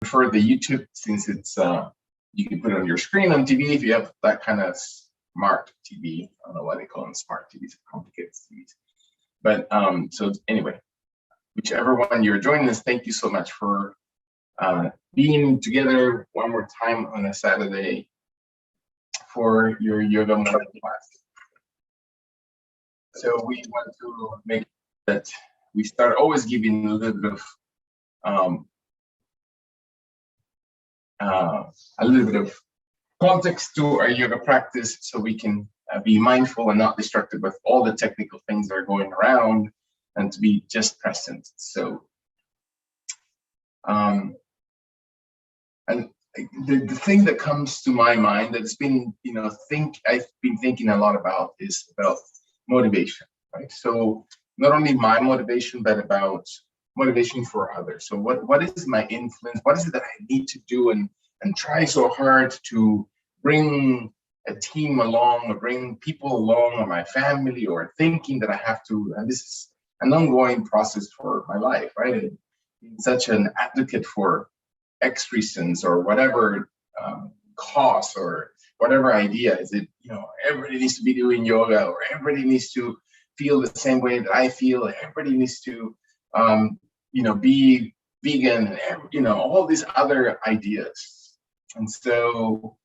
prefer the YouTube since it's you can put it on your screen on TV if you have that kind of smart TV. I don't know why they call them smart TVs, complicated TVs. But so anyway, whichever one you're joining us, thank you so much for being together one more time on a Saturday for your yoga morning class. So we want to make that we start always giving a little bit of context to our yoga practice, so we can be mindful and not distracted with all the technical things that are going around, and to be just present. So, and the thing that comes to my mind that's been, I've been thinking a lot about is about motivation, right? So not only my motivation, but about motivation for others. So what is my influence? What is it that I need to do and try so hard to bring a team along, or bring people along, or my family, or thinking that I have to, and this is an ongoing process for my life, right? And being such an advocate for X reasons or whatever cause or whatever idea is it, everybody needs to be doing yoga, or everybody needs to feel the same way that I feel, everybody needs to be vegan, and all these other ideas. And so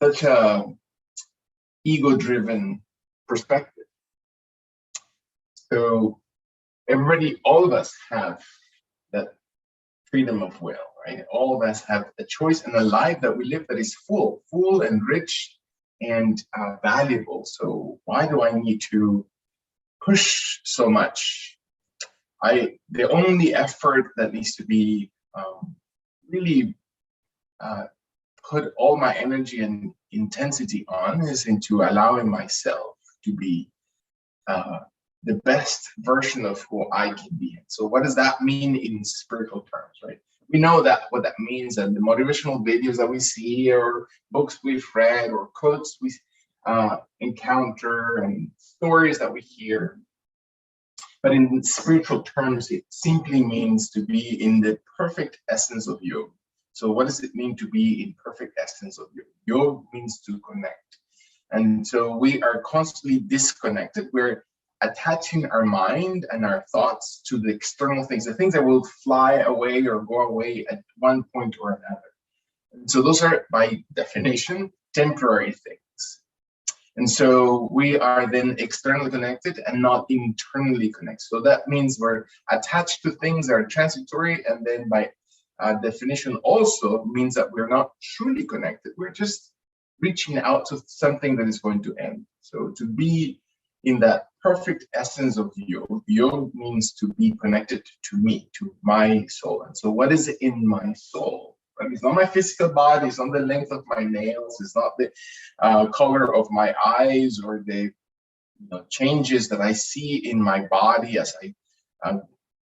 such a ego-driven perspective. So all of us have that freedom of will, right? All of us have a choice and a life that we live that is full and rich and valuable. So why do I need to push so much? The only effort that needs to be really put all my energy and intensity on is into allowing myself to be the best version of who I can be. So what does that mean in spiritual terms, right? We know that what that means, and the motivational videos that we see, or books we've read, or quotes we encounter, and stories that we hear. But in spiritual terms, it simply means to be in the perfect essence of yoga. So what does it mean to be in perfect essence of yoga? Yoga means to connect. And so we are constantly disconnected. We're attaching our mind and our thoughts to the external things, the things that will fly away or go away at one point or another. And so those are, by definition, temporary things. And so we are then externally connected and not internally connected. So that means we're attached to things that are transitory, and then by definition also means that we're not truly connected. We're just reaching out to something that is going to end. So to be in that perfect essence of yoga means to be connected to me, to my soul. And so what is in my soul? Right? It's not my physical body, it's not the length of my nails, it's not the color of my eyes, or the changes that I see in my body as I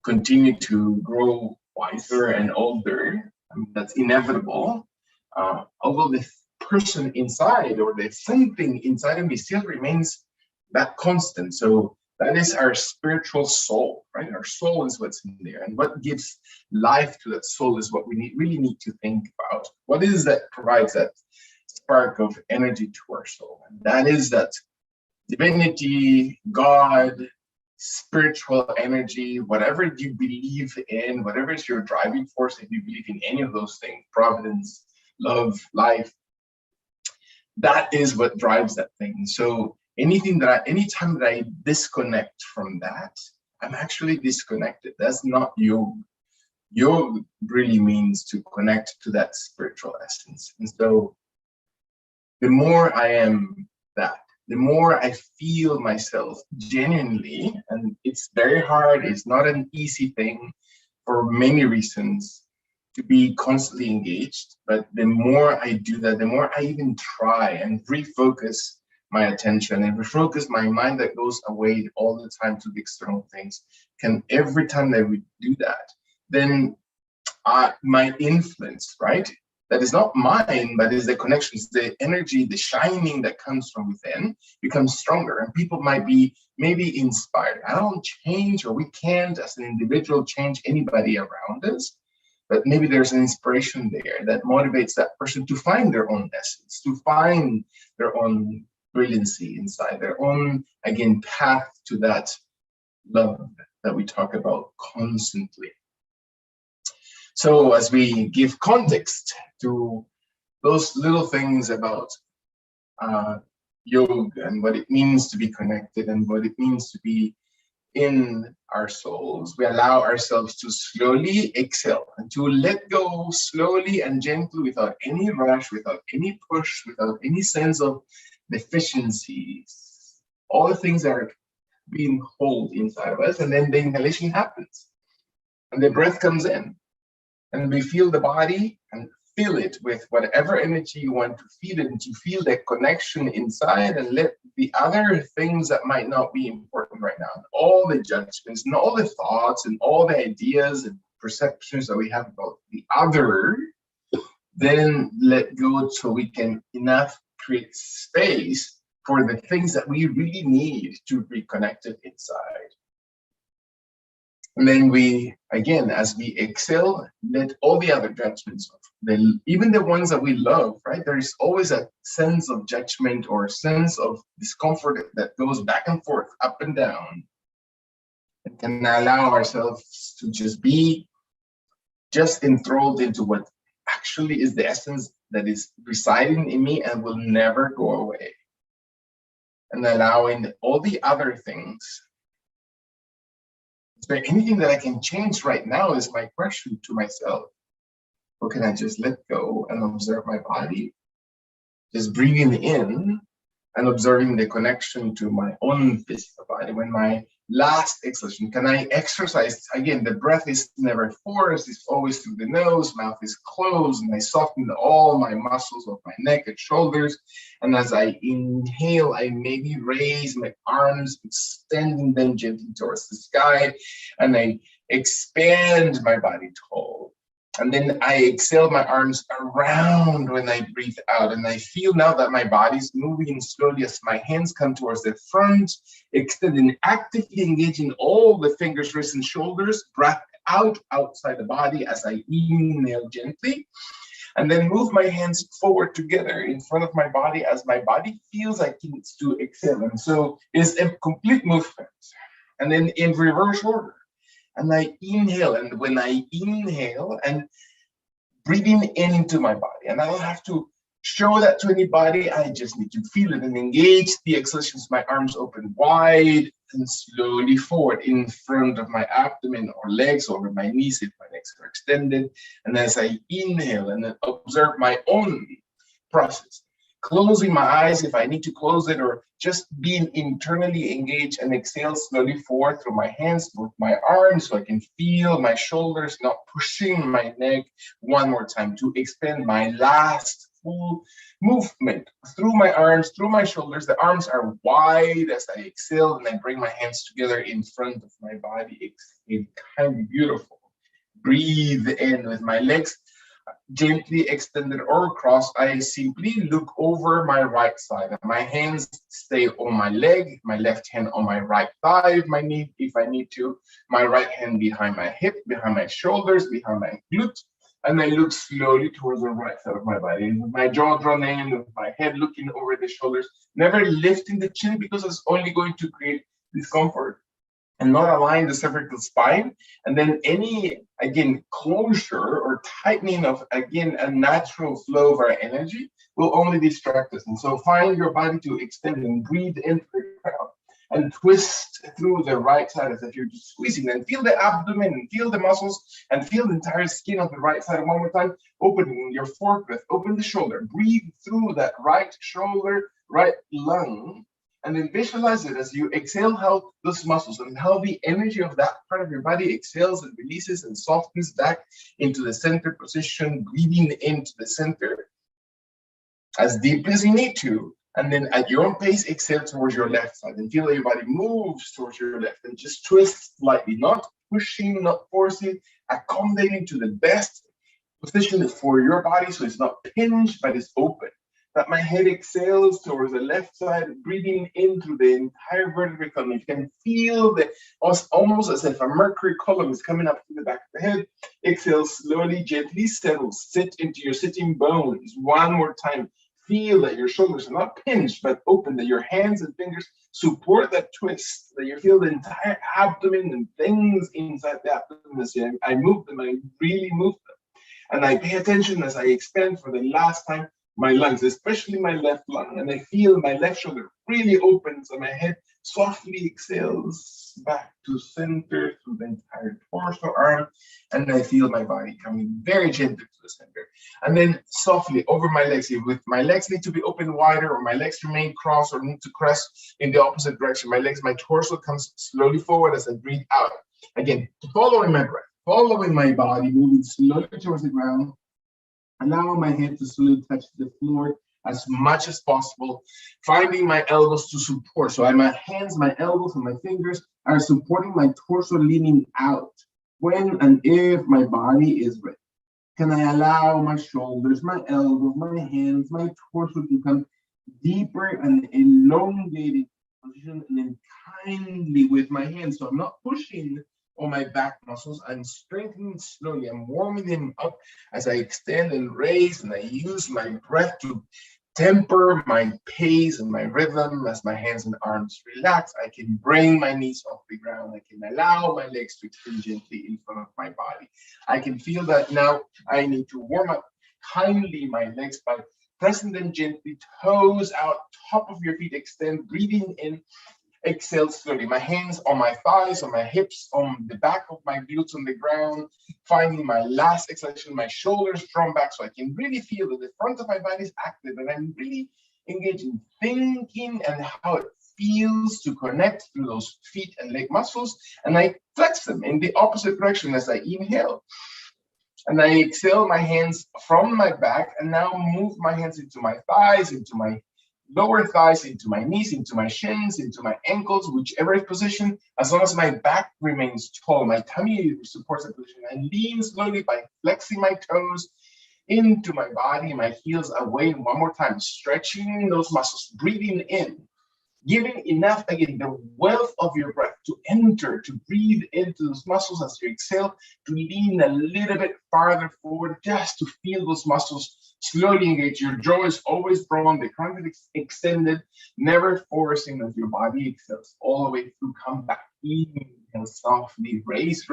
continue to grow wiser and older. I mean, that's inevitable. Although the person inside, or the something inside of me, still remains that constant. So that is our spiritual soul, right? Our soul is what's in there, and what gives life to that soul is what we really need to think about. What is that provides that spark of energy to our soul? And that is that divinity, God, spiritual energy, whatever you believe in, whatever is your driving force, if you believe in any of those things, providence, love, life, that is what drives that thing. So anytime that I disconnect from that, I'm actually disconnected. That's not yoga. Yoga really means to connect to that spiritual essence. And so the more I am that, the more I feel myself genuinely, and it's very hard, it's not an easy thing for many reasons to be constantly engaged, but the more I do that, the more I even try and refocus my attention and refocus my mind that goes away all the time to the external things. Every time that we do that, then my influence, right? That is not mine, but is the connections, the energy, the shining that comes from within becomes stronger, and people might be maybe inspired. I don't change, or we can't as an individual change anybody around us, but maybe there's an inspiration there that motivates that person to find their own essence, to find their own brilliancy inside, their own, again, path to that love that we talk about constantly. So as we give context to those little things about yoga and what it means to be connected and what it means to be in our souls, we allow ourselves to slowly exhale and to let go slowly and gently, without any rush, without any push, without any sense of deficiencies, all the things that are being held inside of us. And then the inhalation happens and the breath comes in and we feel the body and fill it with whatever energy you want to feed it, and to feel that connection inside, and let the other things that might not be important right now, all the judgments and all the thoughts and all the ideas and perceptions that we have about the other, then let go, so we can enough create space for the things that we really need to be connected inside. And then we, again, as we exhale, let all the other judgments off. Even the ones that we love, right? There is always a sense of judgment or sense of discomfort that goes back and forth, up and down. And can allow ourselves to just be enthralled into what actually is the essence that is residing in me and will never go away. And allowing all the other things. Is there anything that I can change right now, is my question to myself. Or can I just let go and observe my body? Just breathing in and observing the connection to my own physical body. When my last exhalation, can I exercise? Again, the breath is never forced, it's always through the nose, mouth is closed, and I soften all my muscles of my neck and shoulders. And as I inhale, I maybe raise my arms, extending them gently towards the sky, and I expand my body tall. And then I exhale my arms around when I breathe out. And I feel now that my body's moving slowly as my hands come towards the front, extending, actively engaging all the fingers, wrists, and shoulders. Breath out, outside the body as I inhale gently. And then move my hands forward together in front of my body as my body feels like it needs to exhale. And so it's a complete movement. And then in reverse order. And I inhale, and when I inhale and breathing into my body, and I don't have to show that to anybody, I just need to feel it and engage the exhalations. My arms open wide and slowly forward in front of my abdomen or legs, over my knees if my legs are extended. And as I inhale and then observe my own process, closing my eyes if I need to close it, or just being internally engaged, and exhale slowly forward through my hands, with my arms, so I can feel my shoulders not pushing my neck. One more time to expand my last full movement through my arms, through my shoulders. The arms are wide as I exhale, and I bring my hands together in front of my body. Exhale, kind of beautiful. Breathe in with my legs gently extended or crossed. I simply look over my right side. My hands stay on my leg, my left hand on my right thigh if I need to, my right hand behind my hip, behind my shoulders, behind my glute, and I look slowly towards the right side of my body. With my jaw drawn in, with my head looking over the shoulders, never lifting the chin because it's only going to create discomfort. And not align the cervical spine. And then any, again, closure or tightening of, again, a natural flow of our energy will only distract us. And so find your body to extend and breathe into the crown and twist through the right side as if you're just squeezing, and feel the abdomen and feel the muscles and feel the entire skin of the right side. One more time, open your forehead, open the shoulder, breathe through that right shoulder, right lung. And then visualize it as you exhale, how those muscles and how the energy of that part of your body exhales and releases and softens back into the center position, breathing into the center as deeply as you need to. And then at your own pace, exhale towards your left side and feel that your body moves towards your left, and just twist slightly, not pushing, not forcing, accommodating to the best position for your body, so it's not pinched, but it's open. that my head exhales towards the left side, breathing in through the entire vertebrae column. You can feel the almost as if a mercury column is coming up to the back of the head. Exhale slowly, gently settle. Sit into your sitting bones. One more time. Feel that your shoulders are not pinched, but open, that your hands and fingers support that twist, that you feel the entire abdomen and things inside the abdomen. As I move them, I really move them. And I pay attention as I expand for the last time my lungs, especially my left lung. And I feel my left shoulder really opens and my head softly exhales back to center through the entire torso arm. And I feel my body coming very gently to the center. And then softly over my legs, with my legs need to be open wider or my legs remain crossed or need to crest in the opposite direction. My torso comes slowly forward as I breathe out. Again, following my breath. Following my body, moving slowly towards the ground, allow my head to slowly touch the floor as much as possible, finding my elbows to support. So my hands, my elbows, and my fingers are supporting my torso, leaning out. When and if my body is ready, can I allow my shoulders, my elbows, my hands, my torso to come deeper and elongated position, and then kindly with my hands. So I'm not pushing on my back muscles. I'm strengthening slowly. I'm warming them up as I extend and raise, and I use my breath to temper my pace and my rhythm. As my hands and arms relax, I can bring my knees off the ground. I can allow my legs to extend gently in front of my body. I can feel that now I need to warm up kindly my legs by pressing them gently, toes out, top of your feet, extend, breathing in. Exhale slowly. My hands on my thighs, on my hips, on the back of my glutes on the ground. Finding my last exhalation, my shoulders drawn back so I can really feel that the front of my body is active and I'm really engaging, thinking and how it feels to connect through those feet and leg muscles. And I flex them in the opposite direction as I inhale. And I exhale my hands from my back and now move my hands into my thighs, into my lower thighs, into my knees, into my shins, into my ankles, whichever position, as long as my back remains tall, my tummy supports that position. I lean slowly by flexing my toes into my body, my heels away. One more time, stretching those muscles, breathing in, giving enough, again, the wealth of your breath to enter, to breathe into those muscles as you exhale, to lean a little bit farther forward, just to feel those muscles slowly engage. Your jaw is always drawn, the crown is extended, never forcing as your body exhales all the way through. Come back, inhale softly, raise,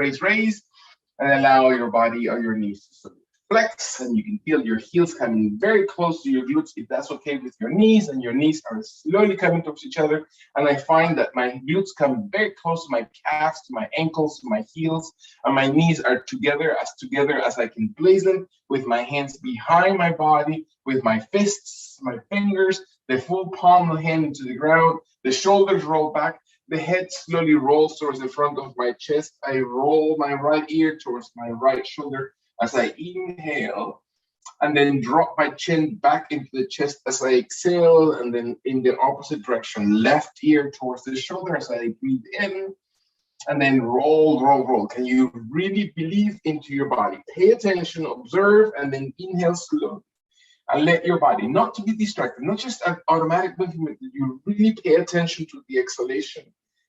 and allow your body or your knees to flex, and you can feel your heels coming very close to your glutes if that's okay with your knees, and your knees are slowly coming towards each other. And I find that my glutes come very close to my calves, to my ankles, to my heels, and my knees are together as I can place them, with my hands behind my body, with my fists, my fingers, the full palm of the hand into the ground, the shoulders roll back, the head slowly rolls towards the front of my chest. I roll my right ear towards my right shoulder as I inhale, and then drop my chin back into the chest as I exhale, and then in the opposite direction, left ear towards the shoulder as I breathe in, and then roll. Can you really believe into your body? Pay attention, observe, and then inhale slowly. And let your body, not to be distracted, not just an automatic movement, that you really pay attention to the exhalation,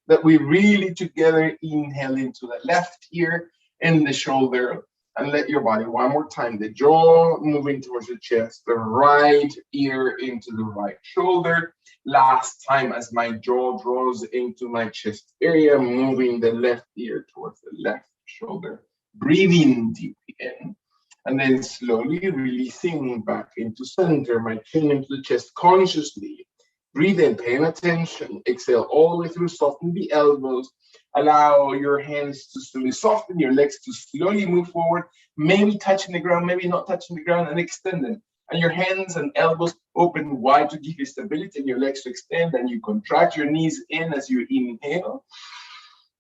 that we really together inhale into the left ear and the shoulder, and let your body, one more time, the jaw moving towards the chest, the right ear into the right shoulder. Last time as my jaw draws into my chest area, moving the left ear towards the left shoulder. Breathing deeply in, and then slowly releasing back into center, my chin into the chest consciously. Breathe in, paying attention. Exhale all the way through, soften the elbows. Allow your hands to slowly soften, your legs to slowly move forward, maybe touching the ground, maybe not touching the ground, and extend them. And your hands and elbows open wide to give you stability, and your legs to extend, and you contract your knees in as you inhale.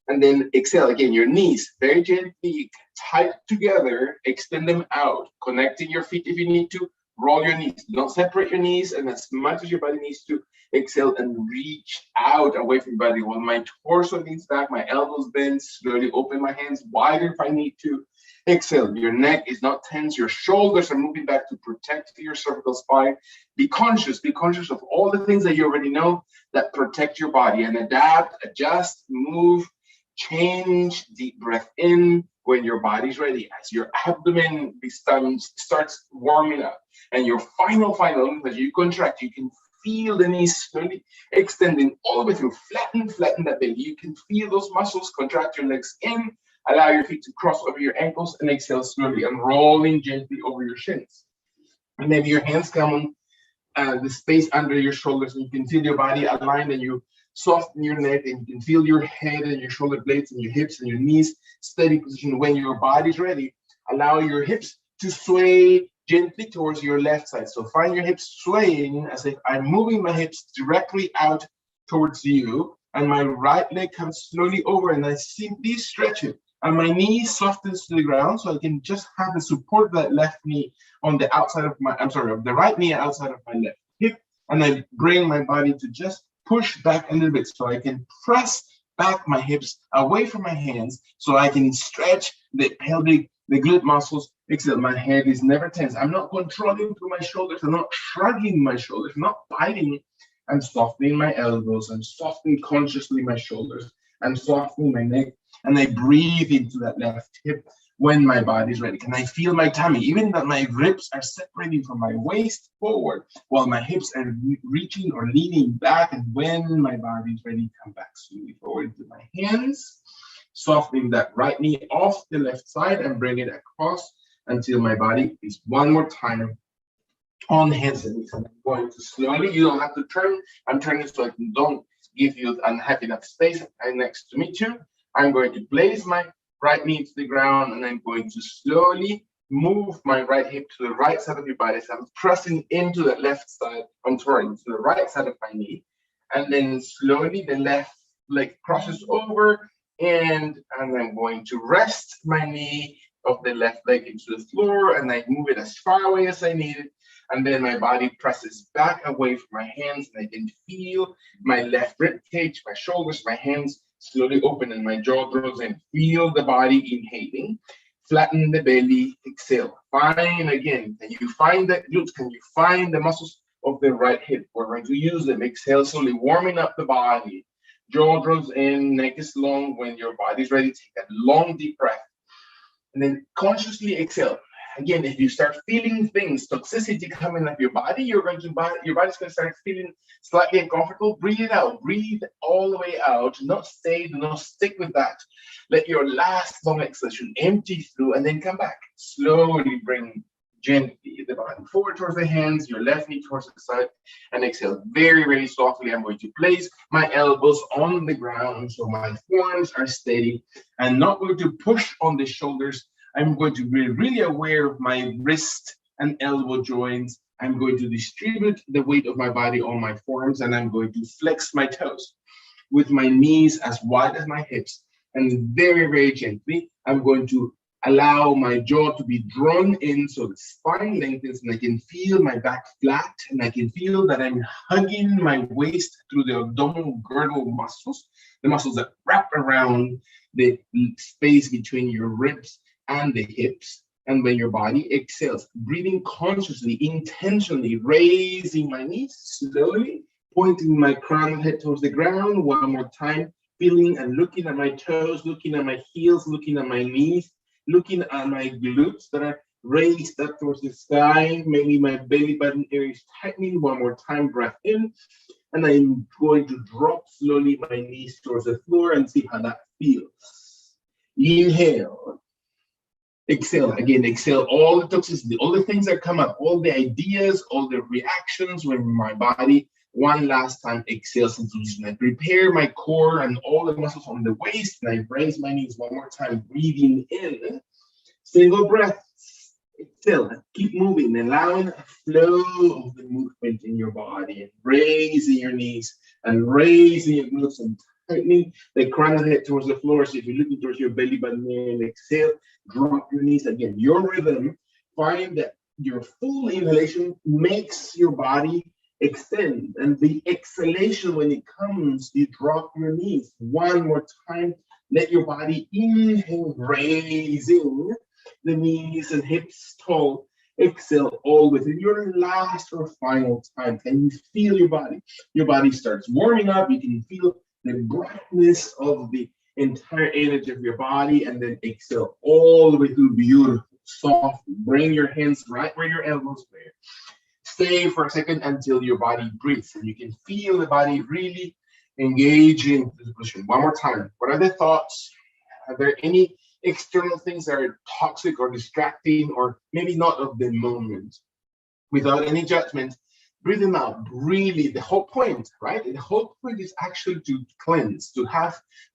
And then exhale again, your knees very gently tight together, extend them out, connecting your feet if you need to, roll your knees. Don't separate your knees, and as much as your body needs to, exhale and reach out away from your body. While my torso leans back, my elbows bend, slowly open my hands wider if I need to. Exhale, your neck is not tense, your shoulders are moving back to protect your cervical spine. Be conscious of all the things that you already know that protect your body, and adapt, adjust, move, change. Deep breath in when your body's ready. As your abdomen starts warming up, and your final, as you contract, you can feel the knees slowly extending all the way through. Flatten that belly. You can feel those muscles contract your legs in. Allow your feet to cross over your ankles and exhale slowly, and rolling gently over your shins. And maybe your hands come on the space under your shoulders, and you can feel your body aligned, and you soften your neck, and you can feel your head and your shoulder blades and your hips and your knees steady position. When your body's ready, allow your hips to sway gently towards your left side. So find your hips swaying as if I'm moving my hips directly out towards you, and my right leg comes slowly over, and I simply stretch it. And my knee softens to the ground, so I can just have the support of that left knee on the outside of of the right knee outside of my left hip. And I bring my body to just push back a little bit, so I can press back my hips away from my hands, so I can stretch the pelvic, the glute muscles. Exhale, my head is never tense. I'm not controlling through my shoulders. I'm not shrugging my shoulders, I'm not biting. I'm softening my elbows. I'm softening consciously my shoulders. I'm softening my neck. And I breathe into that left hip when my body's ready. Can I feel my tummy? Even that my ribs are separating from my waist forward, while my hips are reaching or leaning back. And when my body's ready, come back slowly forward to my hands, softening that right knee off the left side and bring it across until my body is one more time on hands and knees. And I'm going to slowly, you don't have to turn. I'm turning so I don't give you unhappy enough space next to me too. I'm going to place my right knee to the ground, and I'm going to slowly move my right hip to the right side of your body. So I'm pressing into the left side, to the right side of my knee. And then slowly the left leg crosses over, and I'm going to rest my knee of the left leg into the floor, and I move it as far away as I need it. And then my body presses back away from my hands, and I can feel my left rib cage, my shoulders, my hands slowly open, and my jaw drops in. Feel the body inhaling. Flatten the belly. Exhale. Find again. Can you find the glutes? Can you find the muscles of the right hip? We're going to use them. Exhale, slowly warming up the body. Jaw drops in. Neck is long. When your body's ready, take a long, deep breath. And then consciously exhale. Again, if you start feeling things, toxicity coming up your body, your body's going to start feeling slightly uncomfortable. Breathe it out. Breathe all the way out. Do not stick with that. Let your last long exhalation empty through, and then come back. Slowly bring gently the body forward towards the hands, your left knee towards the side, and exhale very, very softly. I'm going to place my elbows on the ground so my forearms are steady. I'm not going to push on the shoulders. I'm going to be really aware of my wrist and elbow joints. I'm going to distribute the weight of my body on my forearms, and I'm going to flex my toes with my knees as wide as my hips. And very, very gently, I'm going to allow my jaw to be drawn in so the spine lengthens, and I can feel my back flat, and I can feel that I'm hugging my waist through the abdominal girdle muscles, the muscles that wrap around the space between your ribs and the hips. And when your body exhales, breathing consciously, intentionally, raising my knees slowly, pointing my crown of head towards the ground. One more time, feeling and looking at my toes, looking at my heels, looking at my knees, looking at my glutes that are raised up towards the sky. Maybe my belly button area is tightening. One more time, breath in. And I'm going to drop slowly my knees towards the floor and see how that feels. Inhale. Exhale. Again, exhale all the toxicity, all the things that come up, all the ideas, all the reactions when my body, one last time, exhales into position. I prepare my core and all the muscles on the waist, and I raise my knees one more time, breathing in. Single breath. Exhale. Keep moving, allowing a flow of the movement in your body, and raising your knees and raising your glutes and tightening the crown of the head towards the floor. So if you're looking towards your belly button and exhale, drop your knees again. Your rhythm, find that your full inhalation makes your body extend, and the exhalation, when it comes, you drop your knees. One more time, let your body inhale, raising, the knees and hips tall. Exhale all within your last or final time. Can you feel your body? Your body starts warming up. You can feel the brightness of the entire energy of your body, and then exhale all the way through. Beautiful, soft. Bring your hands right where your elbows were. Stay for a second until your body breathes, and you can feel the body really engaging the position. One more time. What are the thoughts? Are there any external things that are toxic or distracting, or maybe not of the moment? Without any judgment, breathe them out. Really, the whole point, right? The whole point is actually to cleanse, to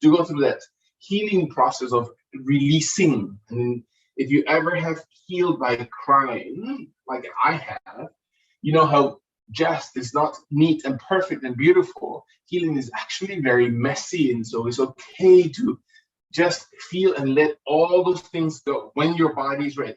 go through that healing process of releasing. And if you ever have healed by crying, like I have, you know how just is not neat and perfect and beautiful. Healing is actually very messy, and so it's okay to just feel and let all those things go when your body is ready.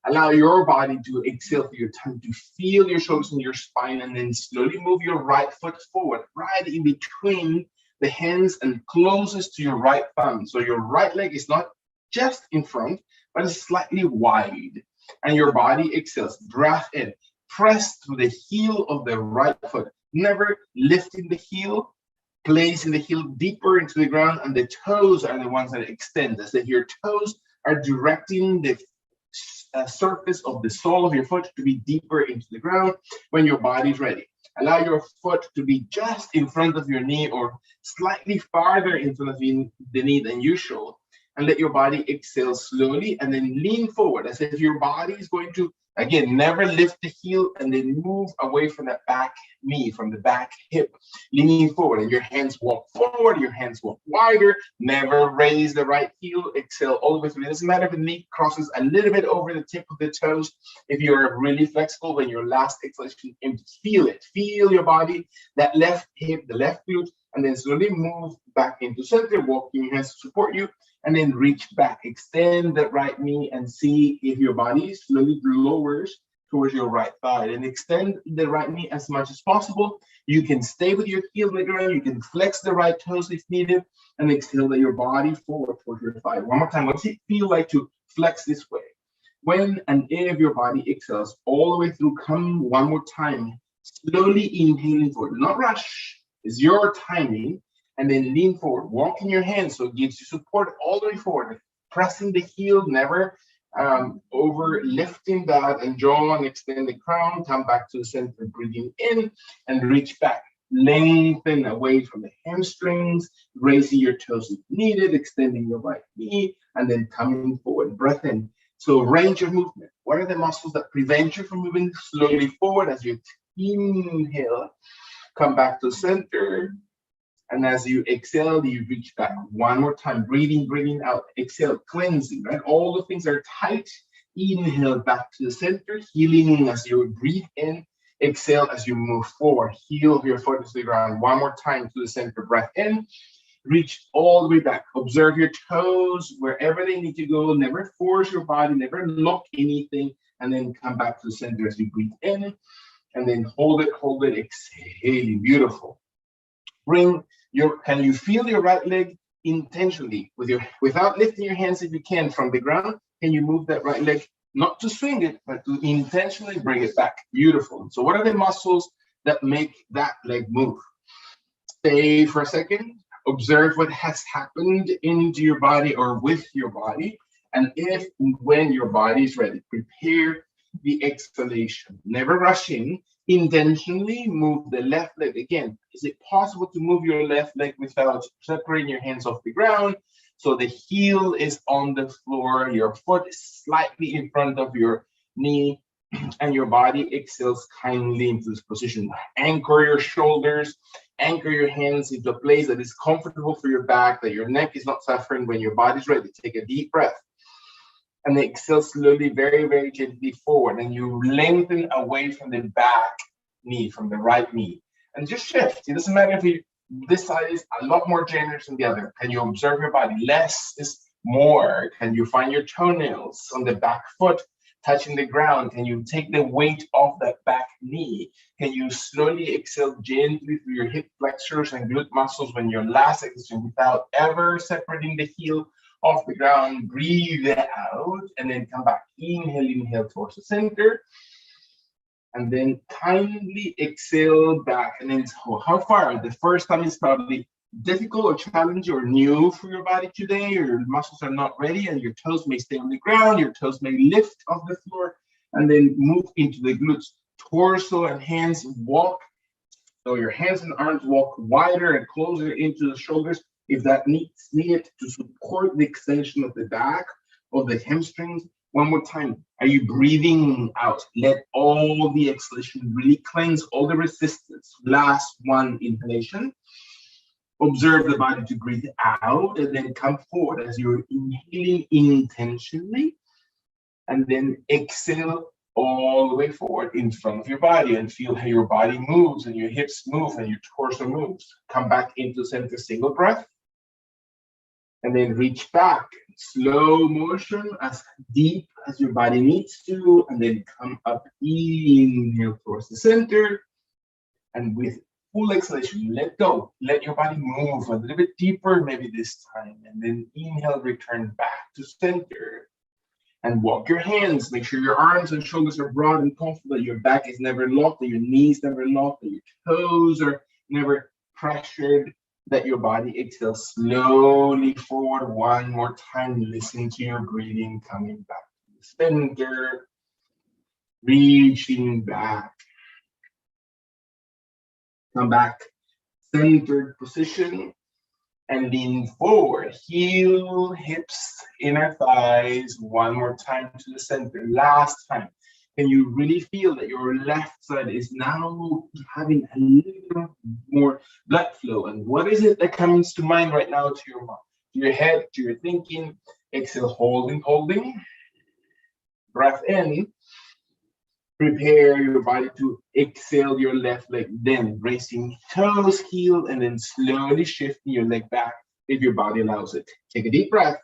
Allow your body to exhale through your tongue, to feel your shoulders and your spine, and then slowly move your right foot forward, right in between the hands and closest to your right thumb. So your right leg is not just in front, but it's slightly wide. And your body exhales. Breath in. Press through the heel of the right foot. Never lifting the heel, placing the heel deeper into the ground, and the toes are the ones that extend. As if your toes are directing the surface of the sole of your foot to be deeper into the ground when your body's ready. Allow your foot to be just in front of your knee or slightly farther in front of the knee than usual, and let your body exhale slowly and then lean forward as if your body is going to, again, never lift the heel and then move away from that back knee, from the back hip, leaning forward, and your hands walk forward, your hands walk wider. Never raise the right heel, exhale all the way through. It doesn't matter if the knee crosses a little bit over the tip of the toes. If you're really flexible, when your last exhalation, feel it. Feel your body, that left hip, the left glute, and then slowly move back into center, walking your hands to support you, and then reach back. Extend that right knee and see if your body slowly lowers towards your right thigh. And extend the right knee as much as possible. You can stay with your heel on the ground. You can flex the right toes if needed, and exhale your body forward towards your thigh. One more time. What does it feel like to flex this way? When and if your body exhales all the way through, come one more time. Slowly inhaling forward. Not rush. It's your timing. And then lean forward, walking your hands so it gives you support all the way forward. Pressing the heel, never over lifting that, and jaw and extend the crown. Come back to the center, breathing in and reach back. Lengthen away from the hamstrings, raising your toes if needed, extending your right knee, and then coming forward. Breath in. So range of movement. What are the muscles that prevent you from moving slowly forward as you inhale? Come back to center. And as you exhale, you reach back. One more time, breathing out, exhale, cleansing, right? All the things are tight. Inhale back to the center, healing as you breathe in. Exhale as you move forward. Heel your foot to the ground. One more time to the center, breath in. Reach all the way back. Observe your toes wherever they need to go. Never force your body, never lock anything. And then come back to the center as you breathe in. And then hold it, exhaling. Beautiful. Can you feel your right leg intentionally without lifting your hands if you can from the ground? Can you move that right leg, not to swing it, but to intentionally bring it back? Beautiful. So what are the muscles that make that leg move? Stay for a second. Observe what has happened into your body or with your body. And if and when your body is ready, prepare the exhalation. Never rush in. Intentionally move the left leg. Again, is it possible to move your left leg without separating your hands off the ground? So the heel is on the floor, your foot is slightly in front of your knee, and your body exhales kindly into this position. Anchor your shoulders, anchor your hands into a place that is comfortable for your back, that your neck is not suffering. When your body's ready, take a deep breath. And then exhale slowly, very, very gently forward. And you lengthen away from the back knee, from the right knee. And just shift. It doesn't matter if this side is a lot more generous than the other. Can you observe your body? Less is more. Can you find your toenails on the back foot touching the ground? Can you take the weight off that back knee? Can you slowly exhale gently through your hip flexors and glute muscles when your last exhalation without ever separating the heel off the ground, breathe out, and then come back. Inhale towards the center, and then kindly exhale back. And then how far? The first time is probably difficult or challenging or new for your body today, or your muscles are not ready, and your toes may stay on the ground, your toes may lift off the floor, and then move into the glutes. Torso and hands walk. So your hands and arms walk wider and closer into the shoulders if that needed to support the extension of the back of the hamstrings. One more time. Are you breathing out? Let all the exhalation really cleanse all the resistance. Last one inhalation. Observe the body to breathe out and then come forward as you're inhaling intentionally, and then exhale all the way forward in front of your body and feel how your body moves and your hips move and your torso moves. Come back into center, single breath, and then reach back, slow motion, as deep as your body needs to, and then come up, inhale towards the center, and with full exhalation, let go, let your body move a little bit deeper, maybe this time, and then inhale, return back to center. And walk your hands. Make sure your arms and shoulders are broad and comfortable, that your back is never locked, that your knees never locked, that your toes are never pressured, that your body exhales slowly forward. One more time. Listen to your breathing, coming back to the center, reaching back. Come back, centered position. And lean forward, heel, hips, inner thighs. One more time to the center. Last time. Can you really feel that your left side is now having a little more blood flow? And what is it that comes to mind right now to your head, to your thinking? Exhale, holding. Breath in. Prepare your body to exhale your left leg, then raising toes, heel, and then slowly shifting your leg back if your body allows it. Take a deep breath.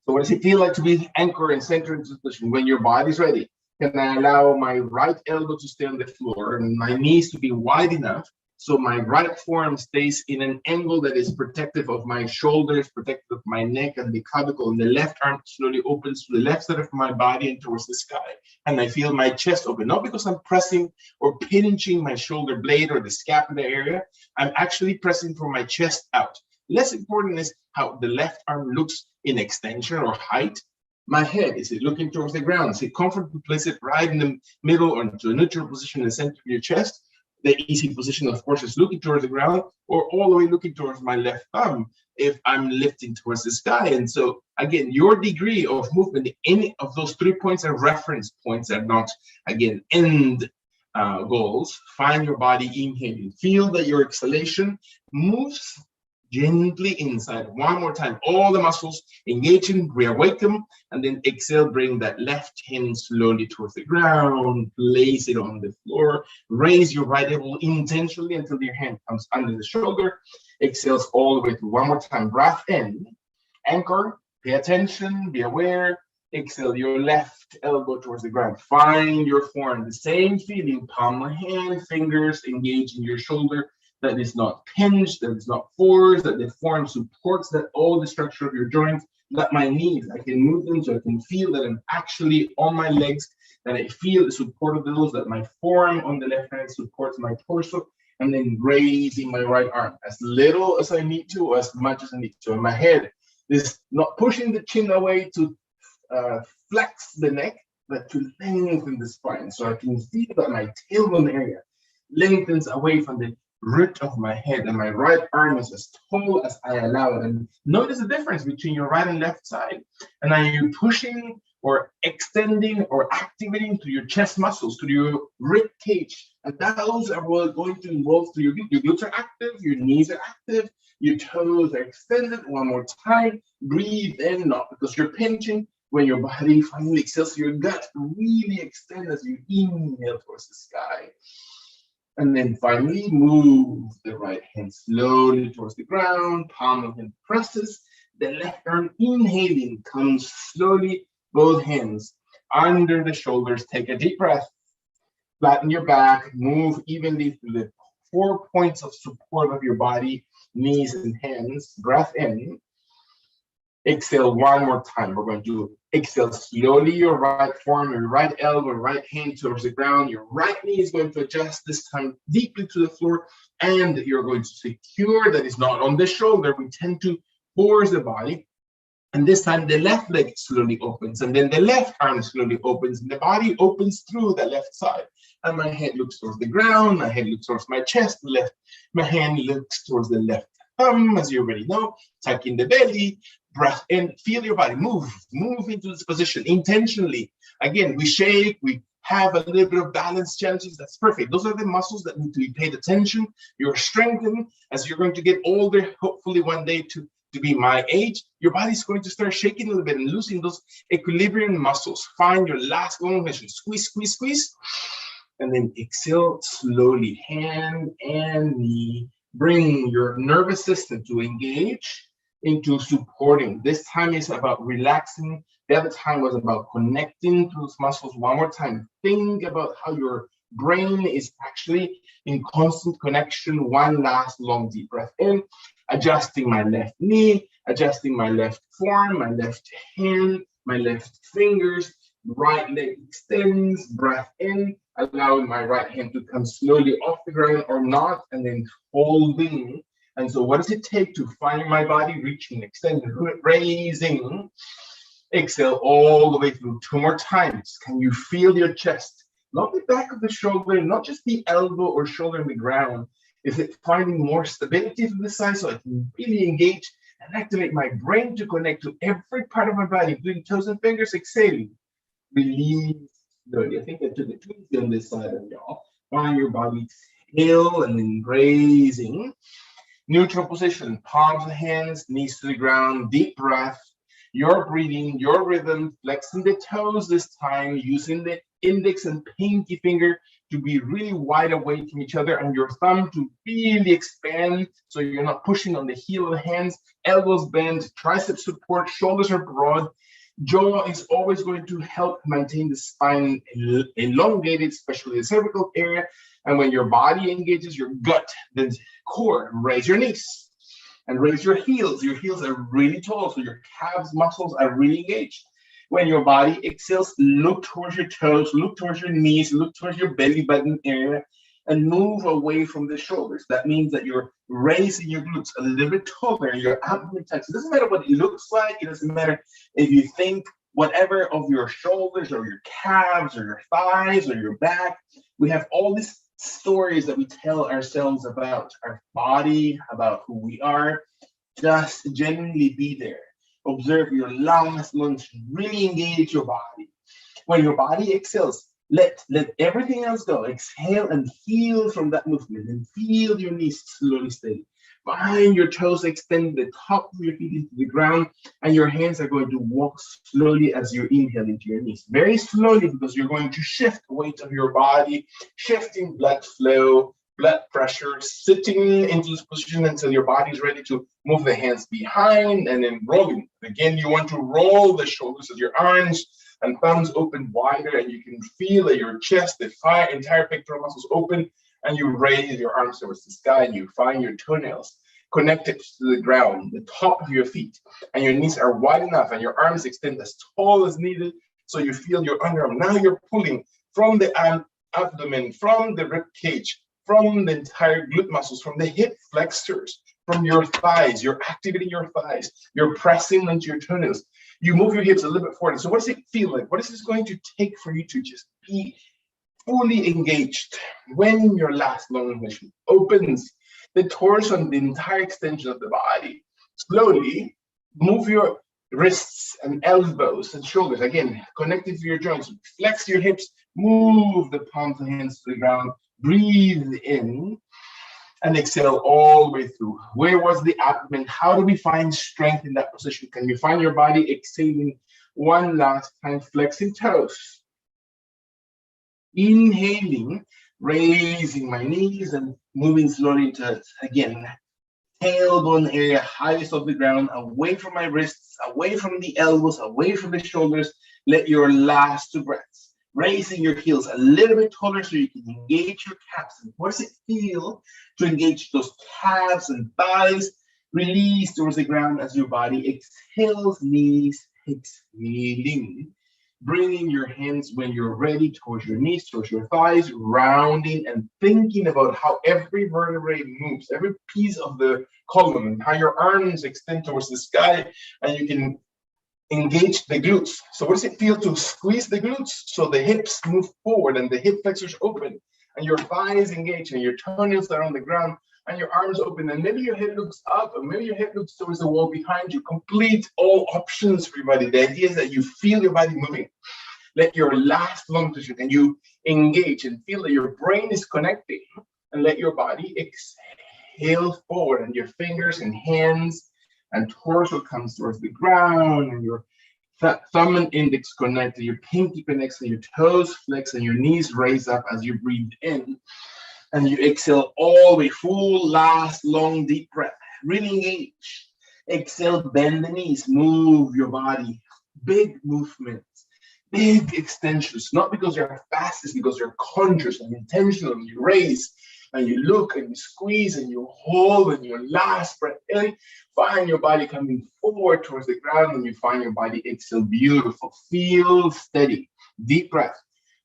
So what does it feel like to be anchored and centered into position when your body's ready? Can I allow my right elbow to stay on the floor and my knees to be wide enough so my right forearm stays in an angle that is protective of my shoulders, protective of my neck and the clavicle, and the left arm slowly opens to the left side of my body and towards the sky. And I feel my chest open, not because I'm pressing or pinching my shoulder blade or the scapula area. I'm actually pressing for my chest out. Less important is how the left arm looks in extension or height. My head, is it looking towards the ground? Is it comfortable to place it right in the middle or into a neutral position in the center of your chest? The easy position, of course, is looking towards the ground or all the way looking towards my left thumb if I'm lifting towards the sky. And so, again, your degree of movement, any of those 3 points are reference points, are not, again, end goals. Find your body inhaling. Feel that your exhalation moves gently inside. One more time, all the muscles engaging, reawaken, and then exhale, bring that left hand slowly towards the ground, place it on the floor, raise your right elbow intentionally until your hand comes under the shoulder, exhales all the way through. One more time, breath in, anchor, pay attention, be aware, exhale your left elbow towards the ground, find your forearm, the same feeling, palm of hand, fingers engage in your shoulder, that is not pinched, that is not forced, that the forearm supports that all the structure of your joints, that my knees, I can move them so I can feel that I'm actually on my legs, that I feel the support of those, that my forearm on the left hand supports my torso, and then raising my right arm as little as I need to, or as much as I need to. And my head is not pushing the chin away to flex the neck, but to lengthen the spine. So I can feel that my tailbone area lengthens away from the root of my head, and my right arm is as tall as I allow it. And notice the difference between your right and left side. And are you pushing or extending or activating to your chest muscles, to your rib cage? And those are going to involve to your glutes are active, your knees are active, your toes are extended. One more time, breathe in, not because you're pinching. When your body finally exhales, your gut really extend as you inhale towards the sky. And then finally, move the right hand slowly towards the ground, palm of hand presses, the left arm inhaling comes slowly, both hands under the shoulders. Take a deep breath, flatten your back, move evenly through the 4 points of support of your body, knees and hands. Breath in, Exhale one more time. We're going to exhale slowly your right forearm, your right elbow, right hand towards the ground. Your right knee is going to adjust this time deeply to the floor, and you're going to secure that it's not on the shoulder. We tend to force the body. And this time the left leg slowly opens, and then the left arm slowly opens, and the body opens through the left side. And my head looks towards the ground, my head looks towards my chest, my hand looks towards the left thumb, as you already know, tuck in the belly, breath in, feel your body, move into this position intentionally. Again, we shake, we have a little bit of balance challenges, that's perfect. Those are the muscles that need to be paid attention. You're strengthened as you're going to get older, hopefully one day to be my age. Your body's going to start shaking a little bit and losing those equilibrium muscles. Find your last long mission, squeeze, squeeze, squeeze, and then exhale slowly, hand and knee. Bring your nervous system to engage into supporting. This time is about relaxing. The other time was about connecting to those muscles. One more time, think about how your brain is actually in constant connection. One last long deep breath in, adjusting my left knee, adjusting my left forearm, my left hand, my left fingers, right leg extends, breath in, allowing my right hand to come slowly off the ground or not, and then holding. And so what does it take to find my body reaching, extending, raising? Exhale all the way through. 2 more times. Can you feel your chest? Not the back of the shoulder, not just the elbow or shoulder in the ground. Is it finding more stability from the side so I can really engage and activate my brain to connect to every part of my body, including toes and fingers? Exhaling. Release slowly. I think I took it too easy on this side of y'all. Find your body, exhale, and then raising. Neutral position, palms of the hands, knees to the ground, deep breath. Your breathing, your rhythm, flexing the toes this time, using the index and pinky finger to be really wide away from each other, and your thumb to really expand so you're not pushing on the heel of the hands, elbows bent, triceps support, shoulders are broad. Jaw is always going to help maintain the spine elongated, especially the cervical area. And when your body engages your gut, the core, raise your knees and raise your heels. Your heels are really tall, so your calves muscles are really engaged. When your body exhales, look towards your toes, look towards your knees, look towards your belly button area, and move away from the shoulders. That means that you're raising your glutes a little bit taller, your abdomen tucks. It doesn't matter what it looks like. It doesn't matter if you think whatever of your shoulders or your calves or your thighs or your back. We have all these stories that we tell ourselves about our body, about who we are. Just genuinely be there. Observe your last lunge. Really engage your body. When your body exhales, let everything else go. Exhale and feel from that movement, and feel your knees slowly steady. Find your toes extend the top of your feet into the ground, and your hands are going to walk slowly as you inhale into your knees. Very slowly, because you're going to shift the weight of your body, shifting blood flow, blood pressure, sitting into this position until your body is ready to move the hands behind and then rolling. Again, you want to roll the shoulders as your arms and thumbs open wider, and you can feel that your chest, the entire pectoral muscles open, and you raise your arms towards the sky, and you find your toenails connected to the ground, the top of your feet, and your knees are wide enough, and your arms extend as tall as needed, so you feel your underarm. Now you're pulling from the abdomen, from the rib cage, from the entire glute muscles, from the hip flexors, from your thighs. You're activating your thighs. You're pressing into your toenails. You move your hips a little bit forward. So what does it feel like? What is this going to take for you to just be fully engaged? When your last long mission opens the torso and the entire extension of the body, slowly move your wrists and elbows and shoulders, again, connected to your joints. Flex your hips, move the palms of the hands to the ground, breathe in, and exhale all the way through. Where was the abdomen? How do we find strength in that position? Can you find your body exhaling one last time, flexing toes? Inhaling, raising my knees and moving slowly to, again, tailbone area, highest of the ground, away from my wrists, away from the elbows, away from the shoulders. Let your last 2 breaths. Raising your heels a little bit taller so you can engage your calves. And what does it feel to engage those calves and thighs? Release towards the ground as your body exhales, knees exhaling. Bringing your hands when you're ready towards your knees, towards your thighs, rounding and thinking about how every vertebrae moves, every piece of the column, and how your arms extend towards the sky, and you can engage the glutes. So what does it feel to squeeze the glutes so the hips move forward and the hip flexors open and your thighs engage and your toenails are on the ground and your arms open, and maybe your head looks up and maybe your head looks towards the wall behind you. Complete all options for your body. The idea is that you feel your body moving. Let your last long position and you engage and feel that your brain is connecting, and let your body exhale forward and your fingers and hands and torso comes towards the ground, and your thumb and index connect, and your pinky connects, and your toes flex, and your knees raise up as you breathe in. And you exhale all the way, full, last, long, deep breath. Really engage. Exhale, bend the knees, move your body. Big movements, big extensions, not because you're fast, it's because you're conscious and intentional, and you raise, and you look, and you squeeze, and you hold, and your last breath in, find your body coming forward towards the ground, and you find your body exhale, beautiful. Feel steady, deep breath.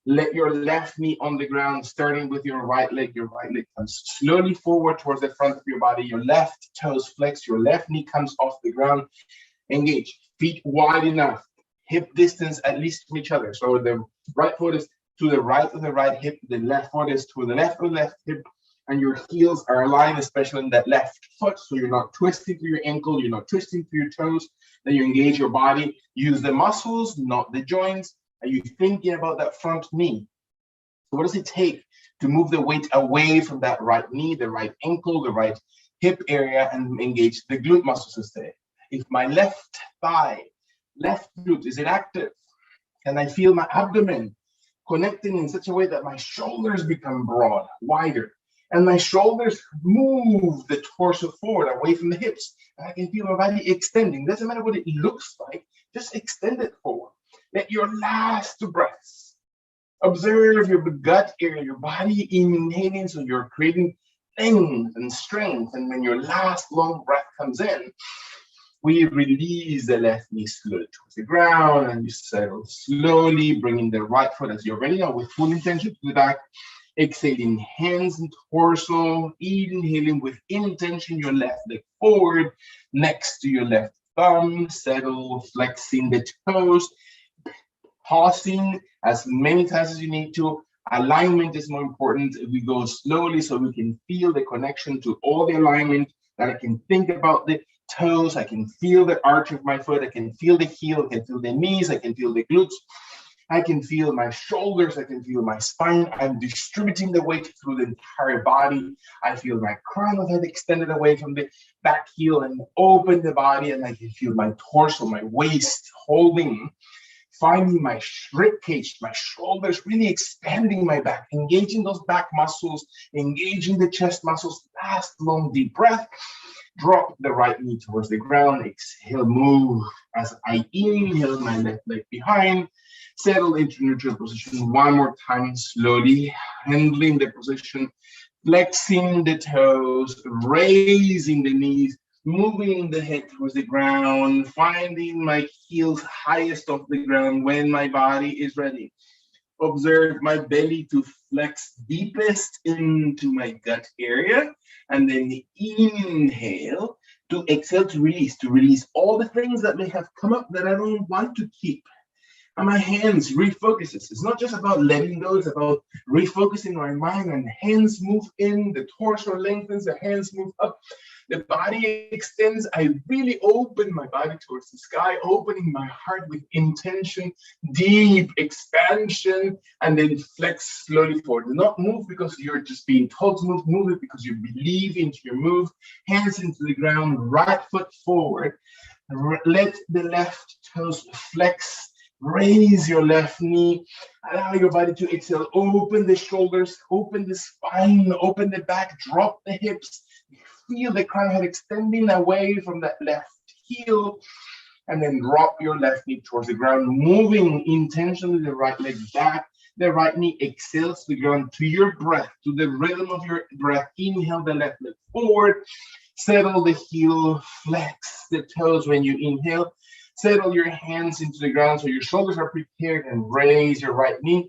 Let your left knee on the ground, starting with your right leg. Your right leg comes slowly forward towards the front of your body. Your left toes flex. Your left knee comes off the ground. Engage. Feet wide enough. Hip distance at least from each other. So the right foot is to the right of the right hip. The left foot is to the left of the left hip. And your heels are aligned, especially in that left foot. So you're not twisting through your ankle. You're not twisting through your toes. Then you engage your body. Use the muscles, not the joints. Are you thinking about that front knee? So what does it take to move the weight away from that right knee, the right ankle, the right hip area, and engage the glute muscles instead? If my left thigh, left glute, is it active? Can I feel my abdomen connecting in such a way that my shoulders become broad, wider, and my shoulders move the torso forward away from the hips, and I can feel my body extending. Doesn't matter what it looks like, just extend it forward. Let your last two breaths, observe your gut area, your body inhaling, so you're creating length and strength. And when your last long breath comes in, we release the left knee slowly towards the ground, and you settle slowly, bringing the right foot as you're ready now with full intention to the back. Exhaling, hands and torso, inhaling with intention, your left leg forward, next to your left thumb, settle, flexing the toes. Pausing as many times as you need to. Alignment is more important. We go slowly so we can feel the connection to all the alignment, that I can think about the toes, I can feel the arch of my foot, I can feel the heel, I can feel the knees, I can feel the glutes, I can feel my shoulders, I can feel my spine. I'm distributing the weight through the entire body. I feel my crown of head extended away from the back heel and open the body, and I can feel my torso, my waist holding. Finding my rib cage, my shoulders, really expanding my back, engaging those back muscles, engaging the chest muscles. Last long deep breath. Drop the right knee towards the ground. Exhale, move as I inhale, my left leg behind. Settle into neutral position one more time, slowly handling the position, flexing the toes, raising the knees, moving the head towards the ground, finding my heels highest off the ground when my body is ready. Observe my belly to flex deepest into my gut area, and then inhale to exhale to release all the things that may have come up that I don't want to keep. And my hands refocuses. It's not just about letting go, it's about refocusing my mind, and hands move in, the torso lengthens, the hands move up, the body extends. I really open my body towards the sky, opening my heart with intention, deep expansion, and then flex slowly forward. Do not move because you're just being told to move. Move it because you believe into your move. Hands into the ground, right foot forward. Let the left toes flex. Raise your left knee, allow your body to exhale, open the shoulders, open the spine, open the back, drop the hips, feel the crown head extending away from that left heel, and then drop your left knee towards the ground, moving intentionally the right leg back, the right knee exhales to the ground, to your breath, to the rhythm of your breath. Inhale the left leg forward, Settle the heel, flex the toes when you inhale. Settle your hands into the ground so your shoulders are prepared, and raise your right knee.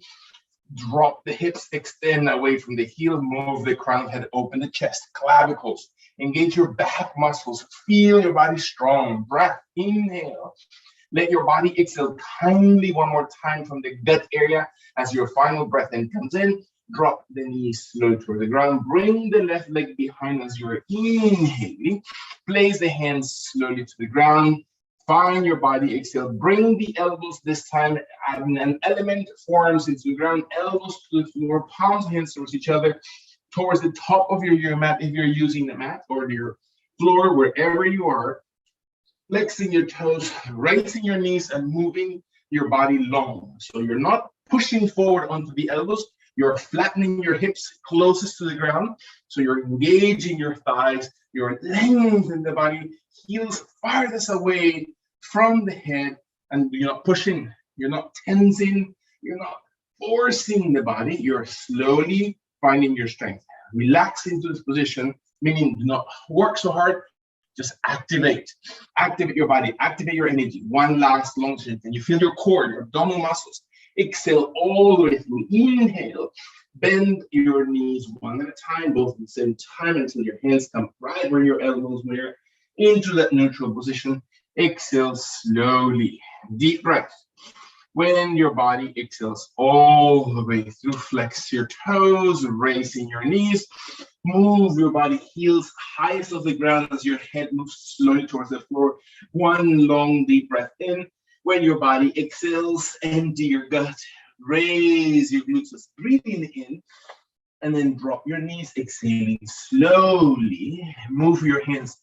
Drop the hips, extend away from the heel, move the crown of head, open the chest, clavicles. Engage your back muscles. Feel your body strong. Breath, inhale. Let your body exhale kindly one more time from the gut area as your final breath in comes in. Drop the knees slowly toward the ground. Bring the left leg behind as you're inhaling. Place the hands slowly to the ground. Find your body, exhale. Bring the elbows this time in an element forms into the ground. Elbows to the floor, palms, hands towards each other, towards the top of your mat if you're using the mat, or your floor, wherever you are. Flexing your toes, raising your knees, and moving your body long. So you're not pushing forward onto the elbows. You're flattening your hips closest to the ground. So you're engaging your thighs. You're lengthening the body, heels farthest away from the head. And you're not pushing. You're not tensing. You're not forcing the body. You're slowly finding your strength. Relax into this position, meaning do not work so hard. Just activate your body, activate your energy. One last long stretch, and you feel your core, your abdominal muscles. Exhale all the way through. Inhale, bend your knees one at a time, both at the same time, until your hands come right where your elbows were, into that neutral position. Exhale slowly, deep breath. When your body exhales all the way through, flex your toes, raising your knees. Move your body, heels highest of the ground as your head moves slowly towards the floor. One long deep breath in. When your body exhales, empty your gut, raise your glutes, breathing in, and then drop your knees, exhaling slowly. Move your hands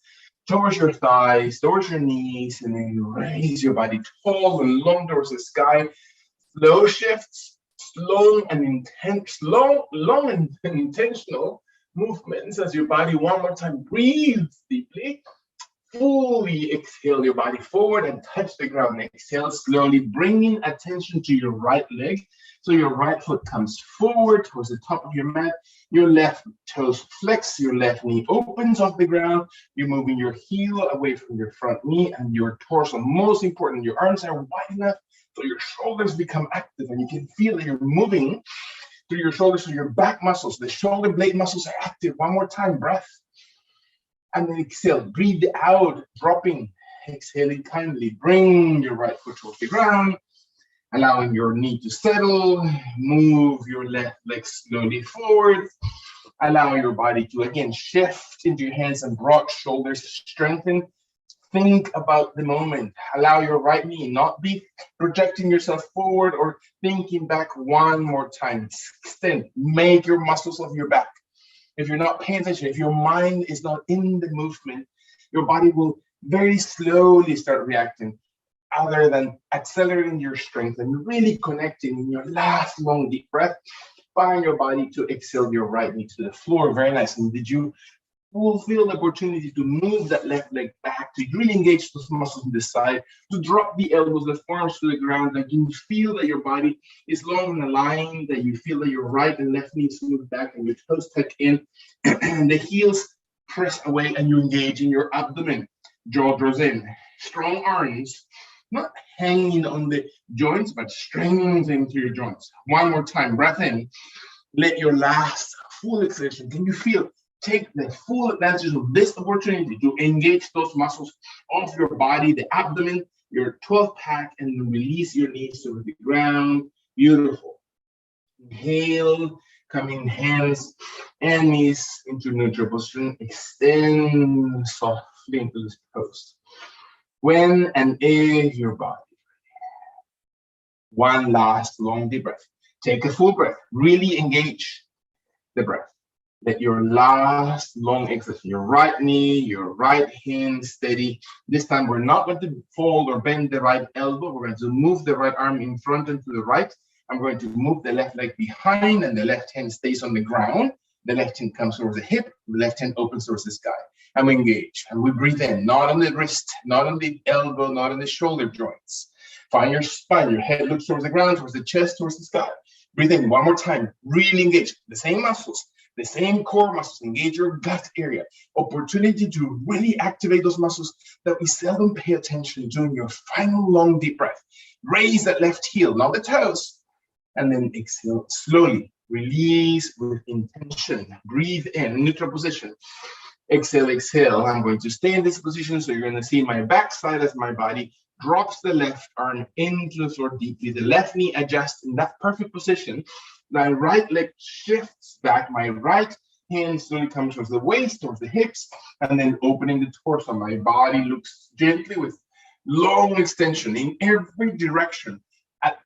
towards your thighs, towards your knees, and then raise your body tall and long towards the sky. Slow shifts, long and intentional movements as your body one more time breathes deeply. Fully exhale your body forward and touch the ground. Exhale slowly, bringing attention to your right leg. So your right foot comes forward towards the top of your mat. Your left toes flex, your left knee opens off the ground. You're moving your heel away from your front knee and your torso. Most important, your arms are wide enough so your shoulders become active, and you can feel that you're moving through your shoulders, so your back muscles, the shoulder blade muscles are active. One more time, breath. And then exhale, breathe out, dropping, exhaling kindly. Bring your right foot towards the ground, allowing your knee to settle. Move your left leg slowly forward. Allow your body to, again, shift into your hands and broad shoulders, strengthen. Think about the moment. Allow your right knee not be projecting yourself forward or thinking back. One more time. Extend, make your muscles of your back. If you're not paying attention, if your mind is not in the movement, your body will very slowly start reacting, other than accelerating your strength and really connecting in your last long deep breath. Find your body to exhale your right knee to the floor. Very nice. And did you feel the opportunity to move that left leg back, to really engage those muscles on the side, to drop the elbows, the forearms to the ground, that you feel that your body is long and aligned, that you feel that your right and left knees move back and your toes tuck in, and the heels press away, and you engage in your abdomen. Jaw draws in. Strong arms, not hanging on the joints, but strengthening through your joints. One more time, breath in. Let your last full exhalation. Can you feel? Take the full advantage of this opportunity to engage those muscles of your body, the abdomen, your 12th pack, and release your knees to the ground. Beautiful. Inhale, coming hands and knees into neutral position. Extend softly into this pose. When and if your body. One last long deep breath. Take a full breath. Really engage the breath. Let your last long exhale, your right knee, your right hand steady. This time we're not going to fold or bend the right elbow. We're going to move the right arm in front and to the right. I'm going to move the left leg behind, and the left hand stays on the ground. The left hand comes towards the hip. The left hand opens towards the sky. And we engage. And we breathe in, not on the wrist, not on the elbow, not on the shoulder joints. Find your spine. Your head looks towards the ground, towards the chest, towards the sky. Breathe in one more time. Really engage the same muscles, the same core muscles. Engage your gut area. Opportunity to really activate those muscles that we seldom pay attention to. Your final long deep breath. Raise that left heel, not the toes. And then exhale slowly. Release with intention. Breathe in, neutral position. Exhale, exhale. I'm going to stay in this position. So you're going to see my backside as my body drops the left arm into the floor deeply. The left knee adjusts in that perfect position. My right leg shifts back. My right hand slowly comes towards the waist, towards the hips, and then opening the torso. My body looks gently with long extension in every direction.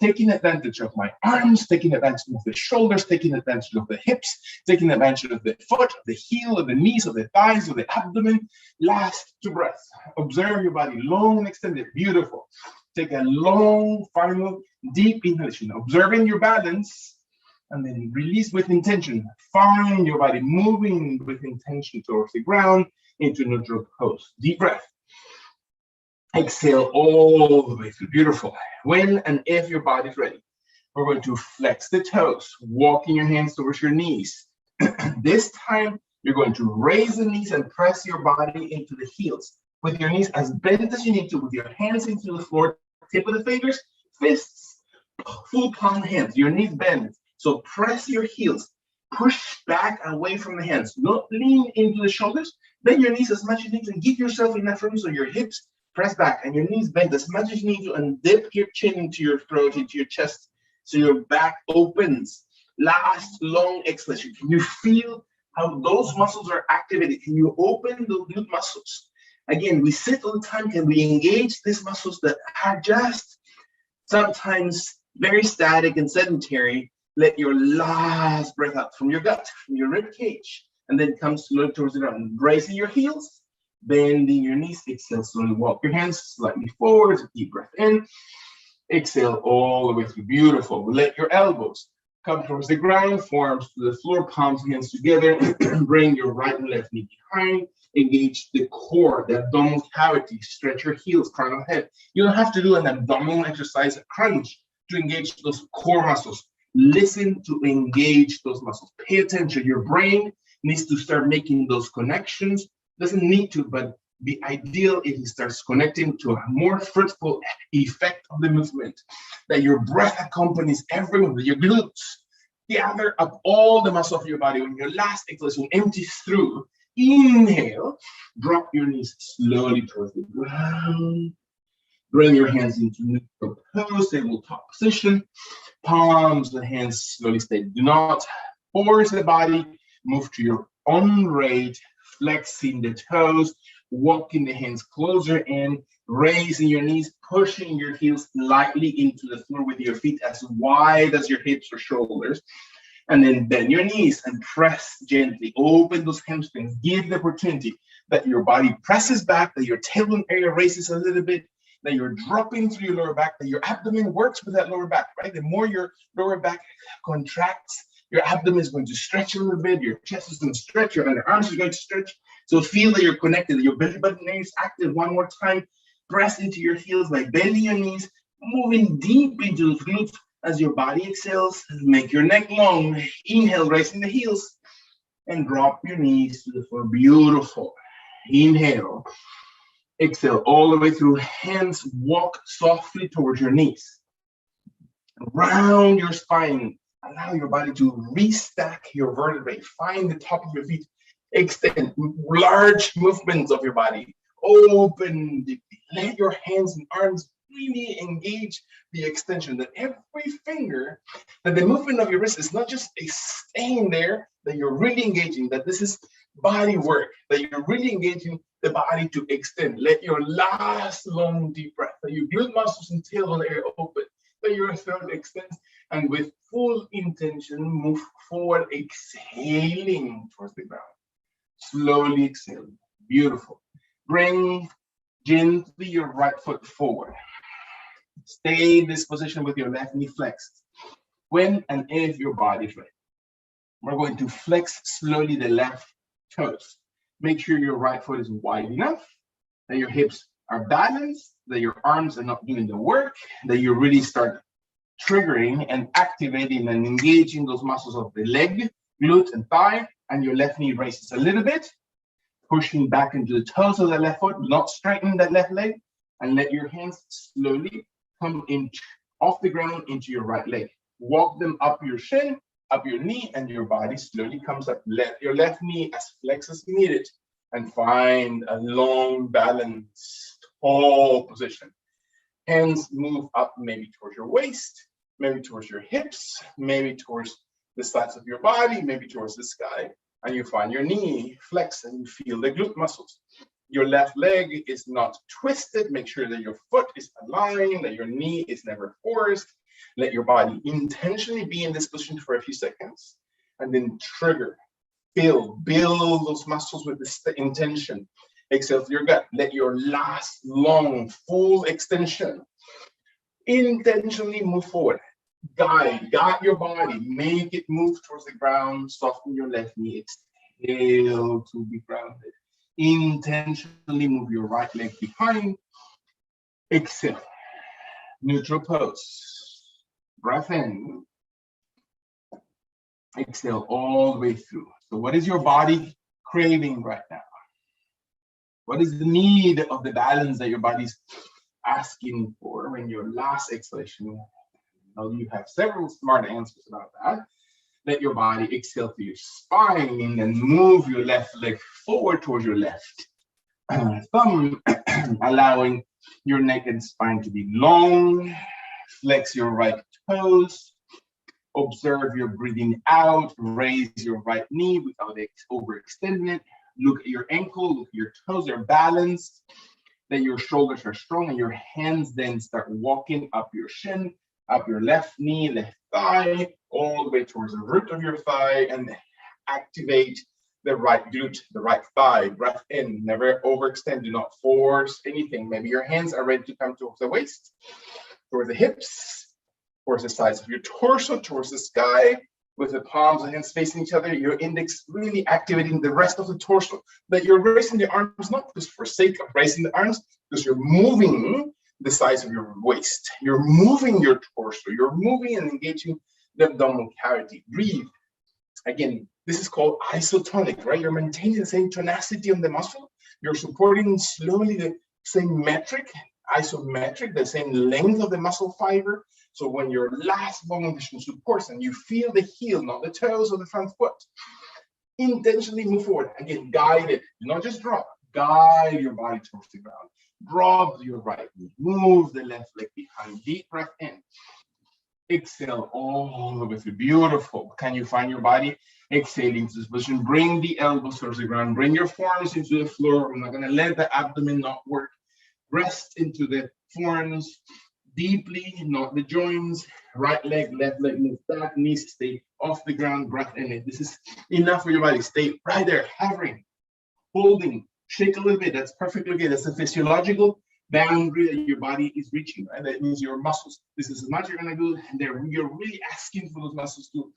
Taking advantage of my arms, taking advantage of the shoulders, taking advantage of the hips, taking advantage of the foot, of the heel, of the knees, of the thighs, of the abdomen. Last two breaths. Observe your body long and extended. Beautiful. Take a long, final, deep inhalation. Observing your balance, and then release with intention. Find your body moving with intention towards the ground into neutral pose. Deep breath. Exhale all the way through. Beautiful. When and if your body's ready, we're going to flex the toes, walking your hands towards your knees. This time, you're going to raise the knees and press your body into the heels. With your knees as bent as you need to, with your hands into the floor, tip of the fingers, fists, full palm hands, your knees bend. So press your heels, push back away from the hands. Don't lean into the shoulders, bend your knees as much as you need to, and give yourself enough room so your hips press back and your knees bend as much as you need to, and dip your chin into your throat, into your chest, so your back opens. Last long exhalation. Can you feel how those muscles are activated? Can you open the glute muscles? Again, we sit all the time. Can we engage these muscles that are just sometimes very static and sedentary? Let your last breath out from your gut, from your rib cage, and then come slowly towards the ground. Raising your heels, bending your knees. Exhale, slowly walk your hands slightly forward. Deep breath in. Exhale all the way through. Beautiful. Let your elbows come towards the ground, forearms to the floor, palms, hands together. Bring your right and left knee behind. Engage the core, the abdominal cavity. Stretch your heels, crown of head. You don't have to do an abdominal exercise, a crunch, to engage those core muscles. Listen to engage those muscles. Pay attention. Your brain needs to start making those connections. Doesn't need to, but be ideal if it starts connecting to a more fruitful effect of the movement, that your breath accompanies every movement. Your glutes gather up all the muscle of your body. When your last exhalation empties through, inhale, drop your knees slowly towards the ground. Bring your hands into neutral pose, tabletop position. Palms and hands slowly stay. Do not force the body. Move to your own rate, flexing the toes, walking the hands closer in, raising your knees, pushing your heels lightly into the floor with your feet as wide as your hips or shoulders. And then bend your knees and press gently. Open those hamstrings. Give the opportunity that your body presses back, that your tailbone area raises a little bit, that you're dropping through your lower back, that your abdomen works with that lower back, right? The more your lower back contracts, your abdomen is going to stretch a little bit, your chest is going to stretch, your underarms are going to stretch. So feel that you're connected, that your belly button area is active. One more time. Press into your heels by bending your knees, moving deep into the glutes as your body exhales. Make your neck long. Inhale, raising the heels, and drop your knees to the floor. Beautiful. Inhale. Exhale all the way through. Hands walk softly towards your knees. Round your spine. Allow your body to restack your vertebrae. Find the top of your feet. Extend large movements of your body. Open. Let your hands and arms really engage the extension. That every finger, that the movement of your wrist is not just a staying there, that you're really engaging, that this is body work, that you're really engaging the body to extend. Let your last long deep breath, that your glute muscles and tailbone area open, that your throat extends, and with full intention, move forward, exhaling towards the ground. Slowly exhaling. Beautiful. Bring gently your right foot forward. Stay in this position with your left knee flexed. When and if your body's ready, we're going to flex slowly the left toes. Make sure your right foot is wide enough, that your hips are balanced, that your arms are not doing the work, that you really start triggering and activating and engaging those muscles of the leg, glute, and thigh, and your left knee raises a little bit, pushing back into the toes of the left foot, not straightening that left leg, and let your hands slowly come in off the ground into your right leg. Walk them up your shin, up your knee, and your body slowly comes up. Let your left knee as flex as you need it, and find a long, balanced, tall position. Hands move up maybe towards your waist, maybe towards your hips, maybe towards the sides of your body, maybe towards the sky. And you find your knee flex and you feel the glute muscles. Your left leg is not twisted. Make sure that your foot is aligned, that your knee is never forced. Let your body intentionally be in this position for a few seconds, and then trigger, build those muscles with this intention. Exhale through your gut. Let your last long, full extension intentionally move forward. Guide your body. Make it move towards the ground. Soften your left knee. Exhale to be grounded. Intentionally move your right leg behind. Exhale. Neutral pose. Breath in. Exhale all the way through. So what is your body craving right now? What is the need of the balance that your body's asking for in your last exhalation? Now you have several smart answers about that. Let your body exhale through your spine and move your left leg forward towards your left thumb, allowing your neck and spine to be long. Flex your right toes. Observe your breathing out. Raise your right knee without overextending it. Look at your ankle, look at your toes, they're balanced. That your shoulders are strong, and your hands then start walking up your shin, up your left knee, left thigh, all the way towards the root of your thigh, and activate the right glute, the right thigh. Breath in, never overextend, do not force anything. Maybe your hands are ready to come towards the waist, towards the hips, towards the sides of your torso, towards the sky. With the palms and hands facing each other, your index really activating the rest of the torso. That you're raising the arms, not just for sake of raising the arms, because you're moving the size of your waist. You're moving your torso. You're moving and engaging the abdominal cavity. Breathe. Again, this is called isotonic, right? You're maintaining the same tonicity on the muscle. You're supporting slowly the same metric, isometric, the same length of the muscle fiber. So when your last bone condition supports and you feel the heel, not the toes or the front foot, intentionally move forward. Again, guide it. Do not just drop. Guide your body towards the ground. Drop your right knee. Move the left leg behind. Deep breath in. Exhale all the way through. Beautiful. Can you find your body exhaling to this position? Bring the elbows towards the ground. Bring your forearms into the floor. I'm not going to let the abdomen not work. Rest into the forearms. Deeply, not the joints. Right leg, left leg, move back. Knees stay off the ground. Breath in it. This is enough for your body. Stay right there, hovering, holding, shake a little bit. That's perfectly okay. That's the physiological boundary that your body is reaching, right? That means your muscles. This is as much you're gonna do, and you're really asking for those muscles to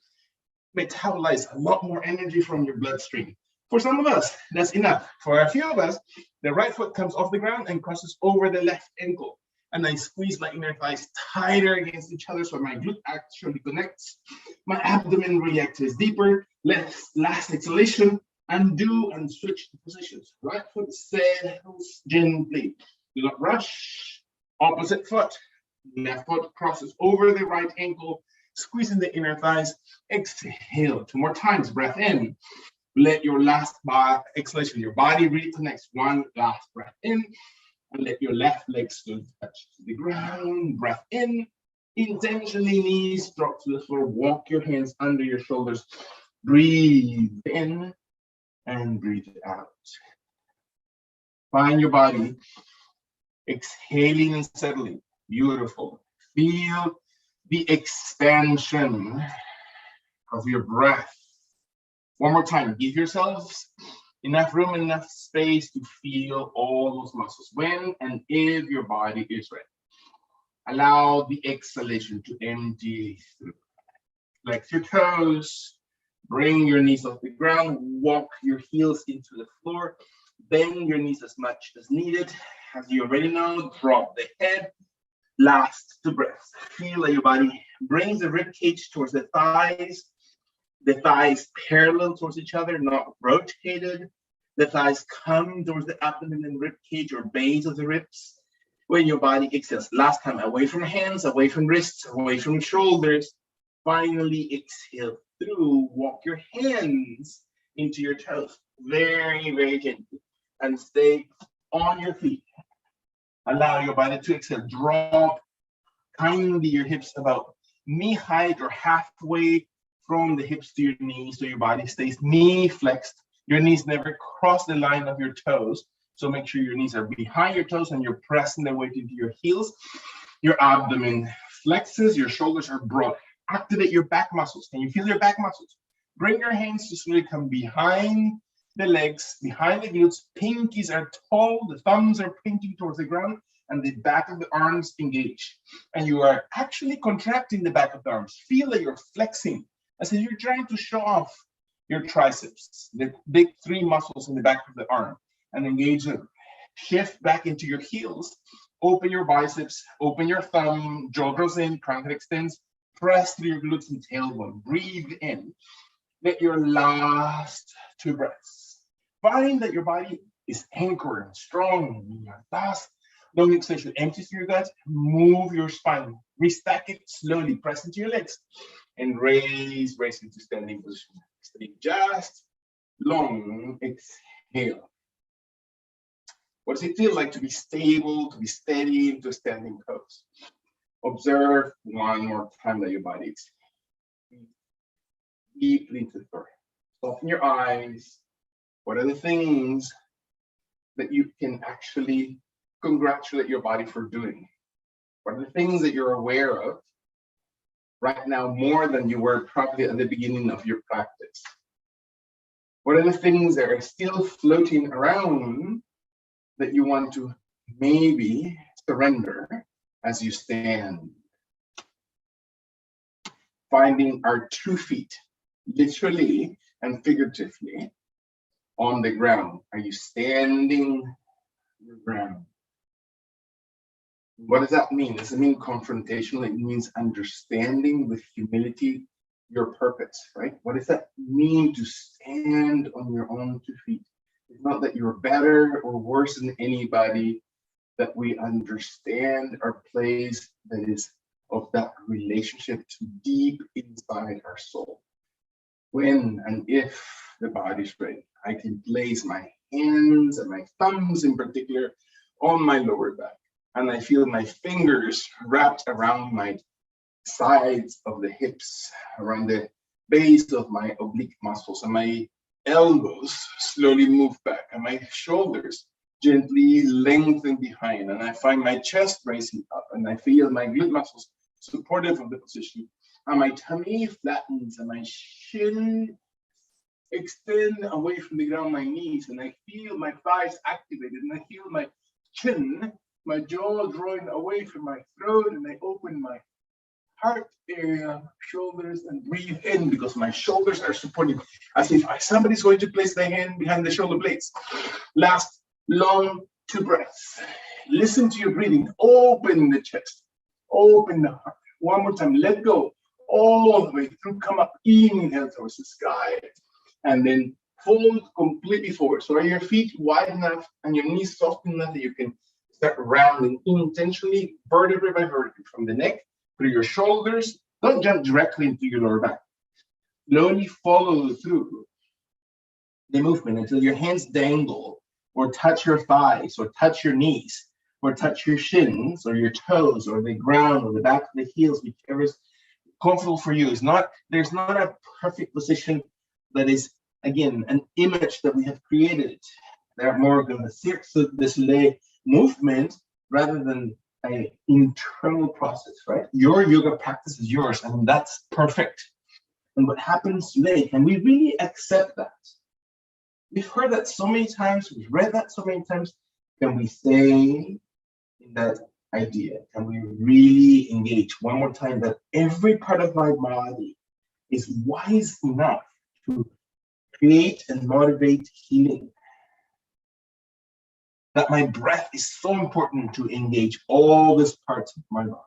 metabolize a lot more energy from your bloodstream. For some of us, that's enough. For a few of us, the right foot comes off the ground and crosses over the left ankle. And I squeeze my inner thighs tighter against each other so my glute actually connects. My abdomen really acts deeper. Last exhalation, undo and switch the positions. Right foot settles gently. Do not rush. Opposite foot. Left foot crosses over the right ankle, squeezing the inner thighs. Exhale. 2 more times. Breath in. Let your last exhalation, your body reconnects. One last breath in. And let your left leg slowly touch the ground. Breath in. Intentionally, knees drop to the floor. Walk your hands under your shoulders. Breathe in and breathe out. Find your body exhaling and settling. Beautiful. Feel the expansion of your breath. One more time. Give yourselves enough room and enough space to feel all those muscles when and if your body is ready. Allow the exhalation to empty through. Flex your toes, bring your knees off the ground, walk your heels into the floor, bend your knees as much as needed. As you already know, drop the head. Last 2 breaths. Feel that your body Brings the rib cage towards the thighs parallel towards each other, not rotated. The thighs come towards the abdomen and rib cage or base of the ribs. When your body exhales, last time, away from hands, away from wrists, away from shoulders. Finally, exhale through. Walk your hands into your toes, very, very gently, and stay on your feet. Allow your body to exhale. Drop kindly your hips about knee height or halfway from the hips to your knees, so your body stays knee flexed. Your knees never cross the line of your toes. So make sure your knees are behind your toes and you're pressing the weight into your heels. Your abdomen flexes, your shoulders are broad. Activate your back muscles. Can you feel your back muscles? Bring your hands to slowly come behind the legs, behind the glutes. Pinkies are tall, the thumbs are pointing towards the ground, and the back of the arms engage. And you are actually contracting the back of the arms. Feel that you're flexing as if you're trying to show off your triceps, the big three muscles in the back of the arm, and engage them. Shift back into your heels. Open your biceps, open your thumb, jaw draws in, trunk extends. Press through your glutes and tailbone. Breathe in. Let your last two breaths. Find that your body is anchored and strong in your last long extension. Empty through your gut. Move your spine. Restack it slowly. Press into your legs. And raise into standing position. Stay just long exhale. What does it feel like to be stable, to be steady into a standing pose? Observe one more time that your body exhales. Deeply into the floor. Soften your eyes. What are the things that you can actually congratulate your body for doing? What are the things that you're aware of right now more than you were probably at the beginning of your practice? What are the things that are still floating around that you want to maybe surrender as you stand? Finding our 2 feet, literally and figuratively, on the ground. Are you standing on the ground? What does that mean? Does it mean confrontational? It means understanding with humility your purpose, right? What does that mean to stand on your own 2 feet? It's not that you're better or worse than anybody, that we understand our place that is of that relationship to deep inside our soul. When and if the body's ready, I can place my hands and my thumbs in particular on my lower back. And I feel my fingers wrapped around my sides of the hips, around the base of my oblique muscles, and my elbows slowly move back, and my shoulders gently lengthen behind, and I find my chest raising up, and I feel my glute muscles supportive of the position, and my tummy flattens, and my chin extend away from the ground, my knees, and I feel my thighs activated, and I feel my chin, my jaw drawing away from my throat, and I open my heart area, shoulders, and breathe in because my shoulders are supported as if somebody's going to place their hand behind the shoulder blades. Last long 2 breaths. Listen to your breathing. Open the chest, open the heart. One more time. Let go all the way through. Come up. Inhale towards the sky, and then fold completely forward. So are your feet wide enough and your knees soft enough that you can start rounding intentionally, vertebrae by vertebrae, from the neck through your shoulders. Don't jump directly into your lower back. Slowly follow through the movement until your hands dangle or touch your thighs or touch your knees or touch your shins or your toes or the ground or the back of the heels, whichever is comfortable for you. There's not a perfect position that is, again, an image that we have created. They're more of a this movement rather than an internal process, right? Your yoga practice is yours, and that's perfect. And what happens today, can we really accept that? We've heard that so many times, we've read that so many times. Can we stay in that idea? Can we really engage one more time that every part of my body is wise enough to create and motivate healing? That my breath is so important to engage all these parts of my body.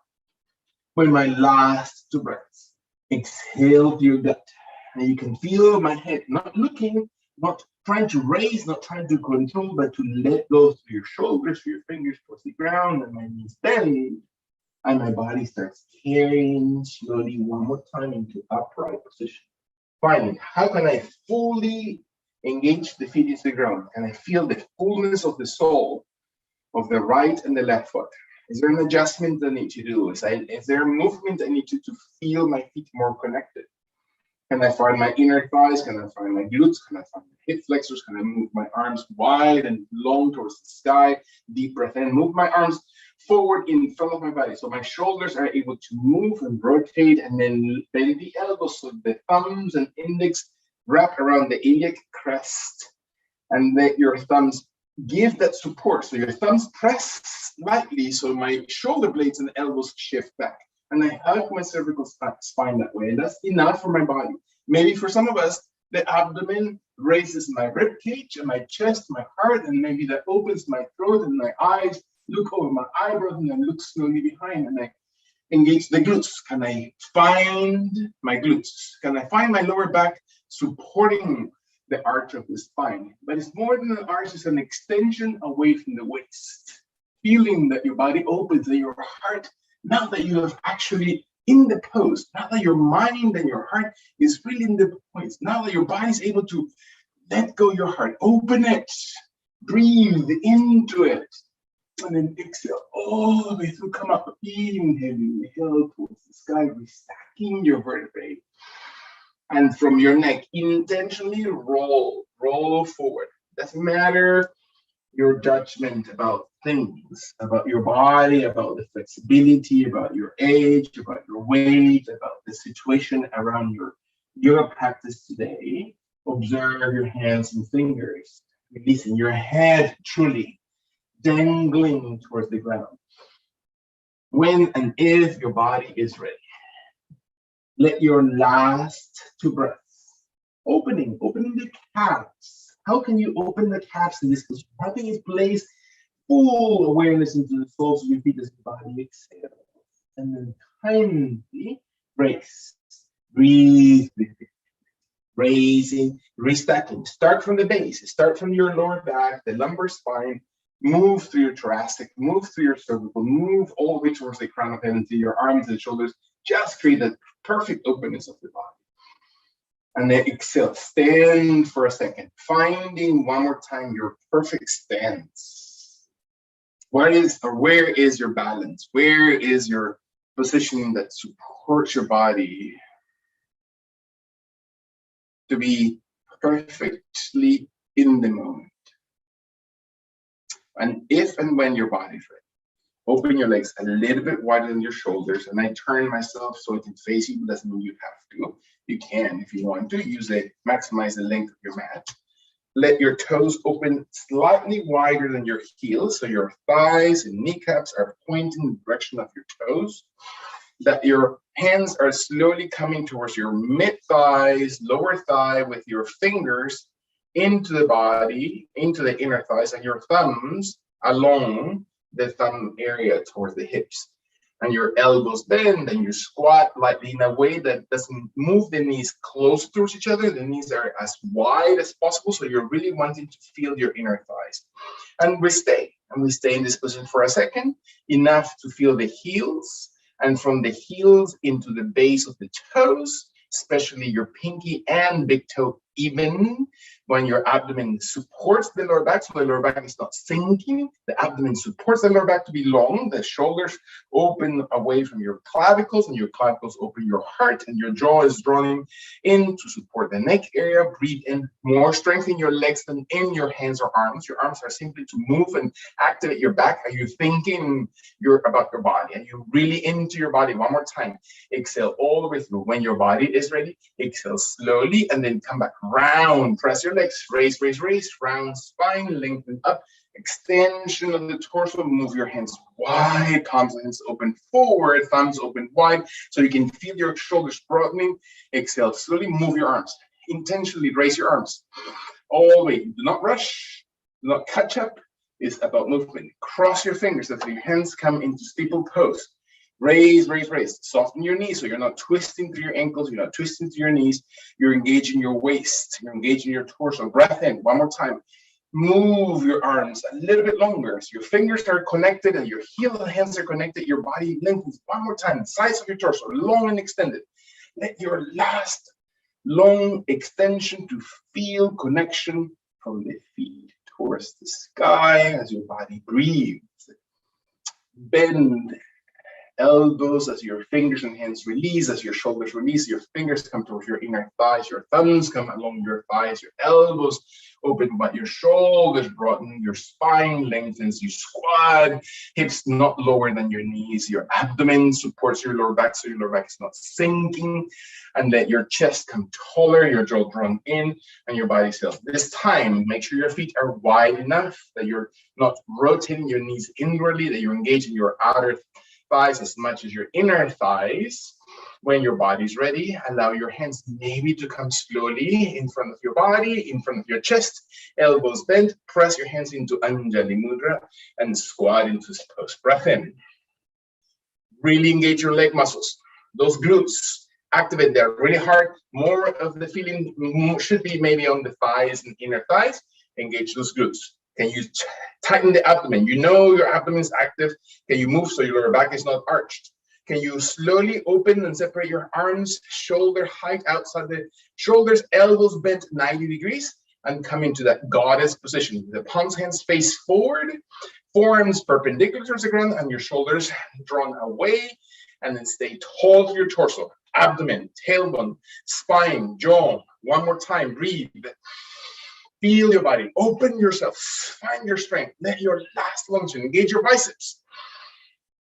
When my last two breaths, exhale to your gut. And you can feel my head not looking, not trying to raise, not trying to control, but to let go through your shoulders, through your fingers towards the ground, and my knees bend. And my body starts carrying slowly one more time into upright position. Finally, how can I fully engage the feet into the ground? Can I feel the fullness of the sole of the right and the left foot? Is there an adjustment I need to do? Is there a movement I need to feel my feet more connected? Can I find my inner thighs? Can I find my glutes? Can I find my hip flexors? Can I move my arms wide and long towards the sky? Deep breath in. Move my arms forward in front of my body. So my shoulders are able to move and rotate, and then bend the elbows so the thumbs and index wrap around the iliac crest, and let your thumbs give that support. So your thumbs press lightly so my shoulder blades and elbows shift back. And I hug my cervical spine that way. And that's enough for my body. Maybe for some of us, the abdomen raises my rib cage and my chest, my heart, and maybe that opens my throat and my eyes. Look over my eyebrows and then look slowly behind, and I engage the glutes. Can I find my glutes? Can I find my lower back supporting the arch of the spine? But it's more than an arch, it's an extension away from the waist. Feeling that your body opens and your heart, now that you have actually in the pose, now that your mind and your heart is really in the points, now that your body is able to let go your heart, open it, breathe into it, and then exhale all the way through, come up, inhale towards the sky, restacking your vertebrae. And from your neck, intentionally roll forward. Doesn't matter your judgment about things, about your body, about the flexibility, about your age, about your weight, about the situation around your yoga practice today. Observe your hands and fingers, releasing your head truly dangling towards the ground. When and if your body is ready, let your last two breaths, opening the calves. How can you open the calves in this position? How can you place full awareness into the soles of your feet as your body exhales? And then kindly brace. Breathe. Raising, restacking. Start from the base. Start from your lower back, the lumbar spine. Move through your thoracic, move through your cervical, move all the way towards the crown of head into your arms and shoulders. Just create that perfect openness of the body. And then exhale, stand for a second, finding one more time your perfect stance. Where is your balance? Where is your positioning that supports your body to be perfectly in the moment? And if and when your body's ready, open your legs a little bit wider than your shoulders, and I turn myself so it can face you. Doesn't mean you have to. You can, if you want to, maximize the length of your mat. Let your toes open slightly wider than your heels, so your thighs and kneecaps are pointing in the direction of your toes. That your hands are slowly coming towards your mid-thighs, lower thigh, with your fingers into the body, into the inner thighs, and your thumbs along the thumb area towards the hips. And your elbows bend, and you squat lightly in a way that doesn't move the knees close towards each other. The knees are as wide as possible, so you're really wanting to feel your inner thighs. And we stay in this position for a second, enough to feel the heels, and from the heels into the base of the toes, especially your pinky and big toe even, when your abdomen supports the lower back, so the lower back is not sinking. The abdomen supports the lower back to be long. The shoulders open away from your clavicles, and your clavicles open your heart, and your jaw is drawn in to support the neck area. Breathe in, more strength in your legs than in your hands or arms. Your arms are simply to move and activate your back. Are you thinking about your body? Are you really into your body? One more time. Exhale all the way through. When your body is ready, exhale slowly, and then come back round. Press your legs, raise, round spine, lengthen up, extension of the torso. Move your hands wide, palms and hands open forward, thumbs open wide, so you can feel your shoulders broadening. Exhale slowly, move your arms. Intentionally raise your arms all the way. Do not rush, do not catch up. It's about movement. Cross your fingers so that your hands come into steeple pose. Raise, raise, raise. Soften your knees so you're not twisting through your ankles, you're not twisting through your knees. You're engaging your waist, you're engaging your torso. Breath in, one more time. Move your arms a little bit longer so your fingers are connected and your heel and hands are connected. Your body lengthens one more time. Size of your torso, long and extended. Let your last long extension to feel connection from the feet towards the sky as your body breathes. Bend elbows as your fingers and hands release, as your shoulders release, your fingers come towards your inner thighs, your thumbs come along your thighs, your elbows open, but your shoulders broaden, your spine lengthens, you squat, hips not lower than your knees, your abdomen supports your lower back so your lower back is not sinking, and let your chest come taller, your jaw drawn in, and your body still. This time, make sure your feet are wide enough, that you're not rotating your knees inwardly, that you're engaging your outer thighs as much as your inner thighs. When your body's ready, allow your hands maybe to come slowly in front of your body, in front of your chest, elbows bent, press your hands into Anjali Mudra and squat into pose. Breath in. Really engage your leg muscles. Those glutes, activate there really hard. More of the feeling should be maybe on the thighs and inner thighs. Engage those glutes. Can you tighten the abdomen? You know your abdomen is active. Can you move so your lower back is not arched? Can you slowly open and separate your arms, shoulder height outside the shoulders, elbows bent 90 degrees, and come into that goddess position. The palms, hands face forward, forearms perpendicular towards the ground, and your shoulders drawn away, and then stay tall to your torso, abdomen, tailbone, spine, jaw. One more time, breathe. Feel your body, open yourself, find your strength, let your last lunge engage your biceps.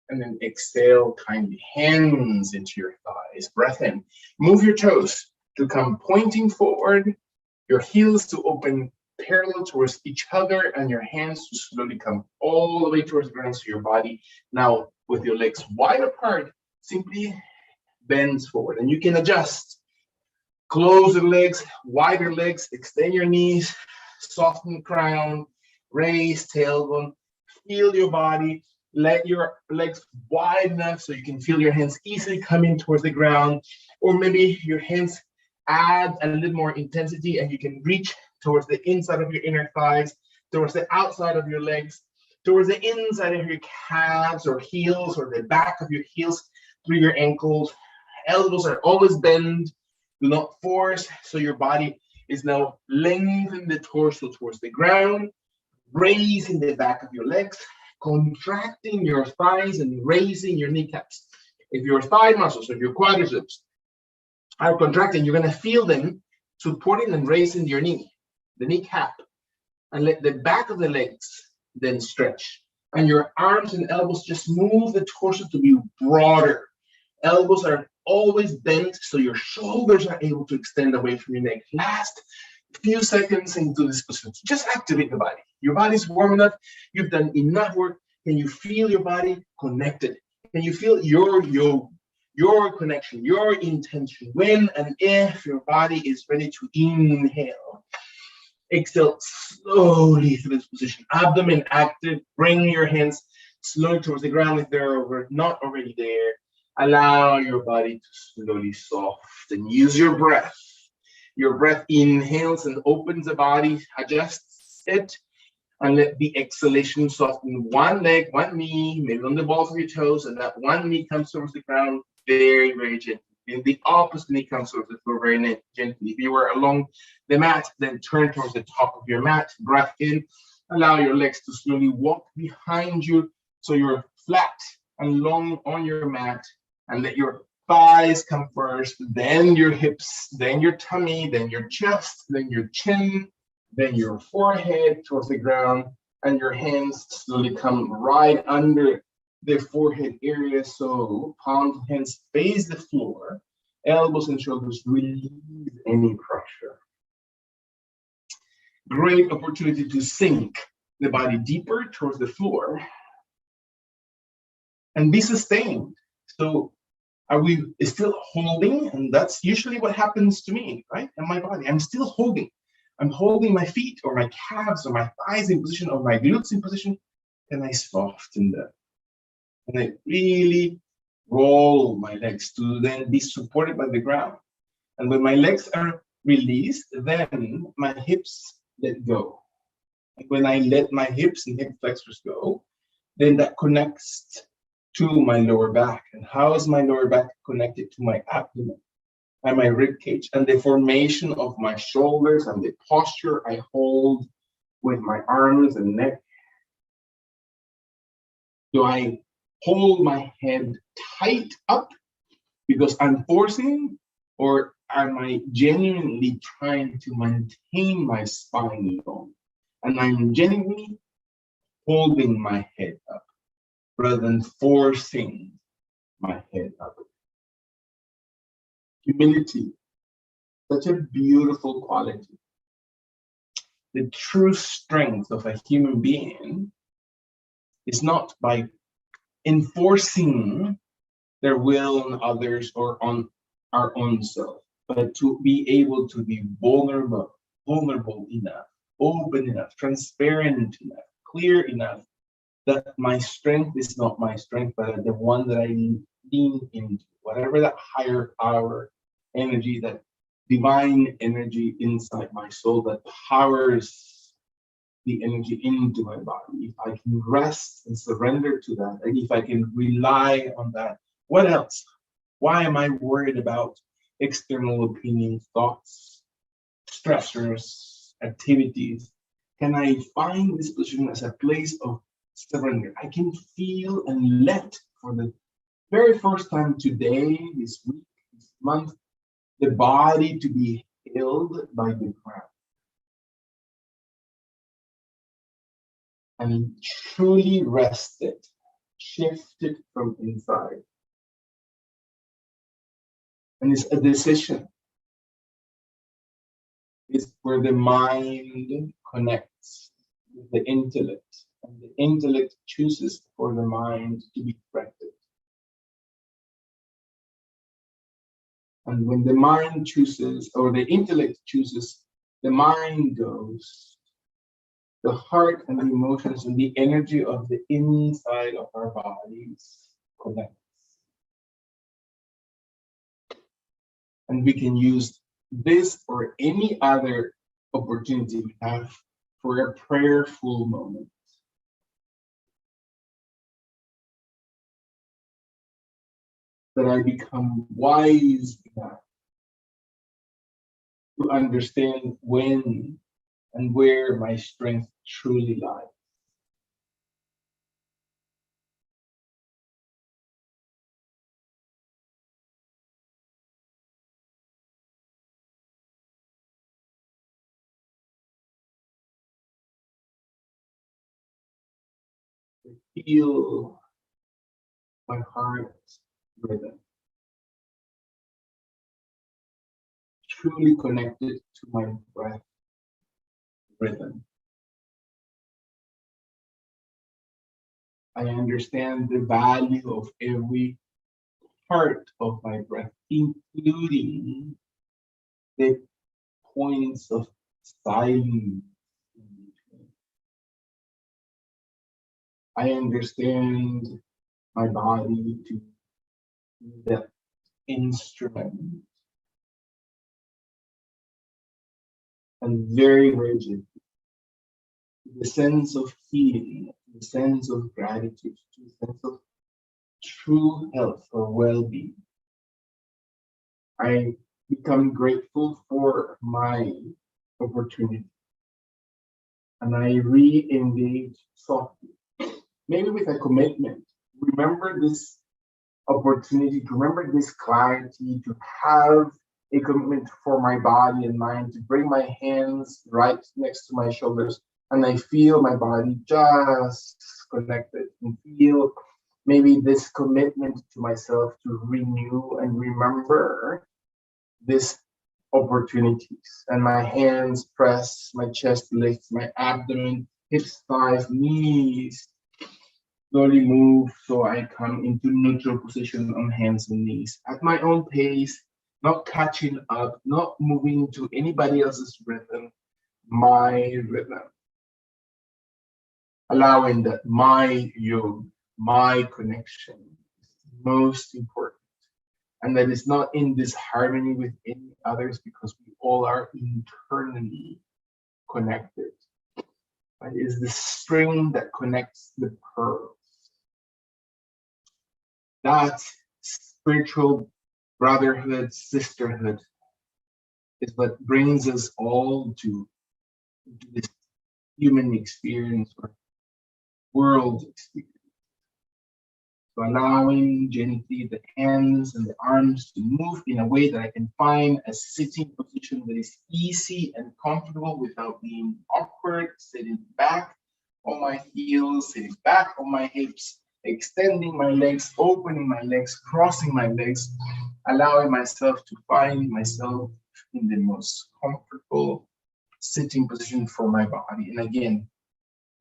And then exhale kindly, hands into your thighs, breath in. Move your toes to come pointing forward, your heels to open parallel towards each other, and your hands to slowly come all the way towards the ground, so your body now with your legs wide apart simply bends forward. And you can adjust. Close the legs, wider legs, extend your knees, soften the crown, raise tailbone, feel your body. Let your legs wide enough so you can feel your hands easily coming towards the ground, or maybe your hands add a little more intensity and you can reach towards the inside of your inner thighs, towards the outside of your legs, towards the inside of your calves or heels, or the back of your heels through your ankles. Elbows are always bent, do not force, so your body is now lengthening the torso towards the ground, raising the back of your legs, contracting your thighs and raising your kneecaps. If your thigh muscles or your quadriceps are contracting, you're going to feel them supporting and raising your knee, the kneecap, and let the back of the legs then stretch. And your arms and elbows just move the torso to be broader. Elbows are always bent so your shoulders are able to extend away from your neck. Last few seconds into this position, just activate the body. Your body's warm enough. You've done enough work. Can you feel your body connected? Can you feel your connection, your intention? When and if your body is ready to inhale, exhale slowly through this position. Abdomen active. Bring your hands slowly towards the ground if they're not already there. Allow your body to slowly soften. Use your breath. Your breath inhales and opens the body, adjusts it, and let the exhalation soften one leg, one knee, maybe on the balls of your toes, and that one knee comes towards the ground very, very gently. And the opposite knee comes towards the floor very gently. If you were along the mat, then turn towards the top of your mat, breath in. Allow your legs to slowly walk behind you so you're flat and long on your mat, and let your thighs come first, then your hips, then your tummy, then your chest, then your chin, then your forehead towards the ground, and your hands slowly come right under the forehead area. So palms and hands face the floor, elbows and shoulders relieve any pressure. Great opportunity to sink the body deeper towards the floor and be sustained. So are we still holding? And that's usually what happens to me, right? And my body, I'm still holding. I'm holding my feet or my calves or my thighs in position or my glutes in position, and I soften them. And I really roll my legs to then be supported by the ground. And when my legs are released, then my hips let go. And when I let my hips and hip flexors go, then that connects to my lower back. And how is my lower back connected to my abdomen and my rib cage and the formation of my shoulders and the posture I hold with my arms and neck? Do I hold my head tight up because I'm forcing, or am I genuinely trying to maintain my spine long? And I'm genuinely holding my head up rather than forcing my head up. Humility, such a beautiful quality. The true strength of a human being is not by enforcing their will on others or on our own self, but to be able to be vulnerable enough, open enough, transparent enough, clear enough that my strength is not my strength, but the one that I lean into, whatever that higher power energy, that divine energy inside my soul that powers the energy into my body. If I can rest and surrender to that, and if I can rely on that, what else? Why am I worried about external opinions, thoughts, stressors, activities? Can I find this position as a place of surrender? I can feel and let, for the very first time today, this week, this month, the body to be held by the ground. And truly rested, shifted from inside. And it's a decision. It's where the mind connects with the intellect, and the intellect chooses for the mind to be corrected. And when the mind chooses, or the intellect chooses, the mind goes. The heart and the emotions and the energy of the inside of our bodies connects. And we can use this or any other opportunity we have for a prayerful moment. That I become wise enough to understand when and where my strength truly lies. Feel my heart rhythm, truly connected to my breath rhythm. I understand the value of every part of my breath, including the points of silence. I understand my body to be the instrument and very rigid. The sense of healing, the sense of gratitude, the sense of true health or well-being. I become grateful for my opportunity, and I re-engage softly, maybe with a commitment. Remember this opportunity, to remember this clarity, to have a commitment for my body and mind, to bring my hands right next to my shoulders, and I feel my body just connected, and feel maybe this commitment to myself to renew and remember these opportunities. And my hands press my chest, lifts my abdomen, hips, thighs, knees. Slowly move so I come into neutral position on hands and knees at my own pace, not catching up, not moving to anybody else's rhythm, my rhythm. Allowing that my yoga, my connection, most important, and that is not in disharmony with any others, because we all are internally connected. It is the string that connects the pearls. That spiritual brotherhood, sisterhood, is what brings us all to this human experience or world experience. So allowing gently the hands and the arms to move in a way that I can find a sitting position that is easy and comfortable without being awkward, sitting back on my heels, sitting back on my hips, extending my legs, opening my legs, crossing my legs, allowing myself to find myself in the most comfortable sitting position for my body. And again,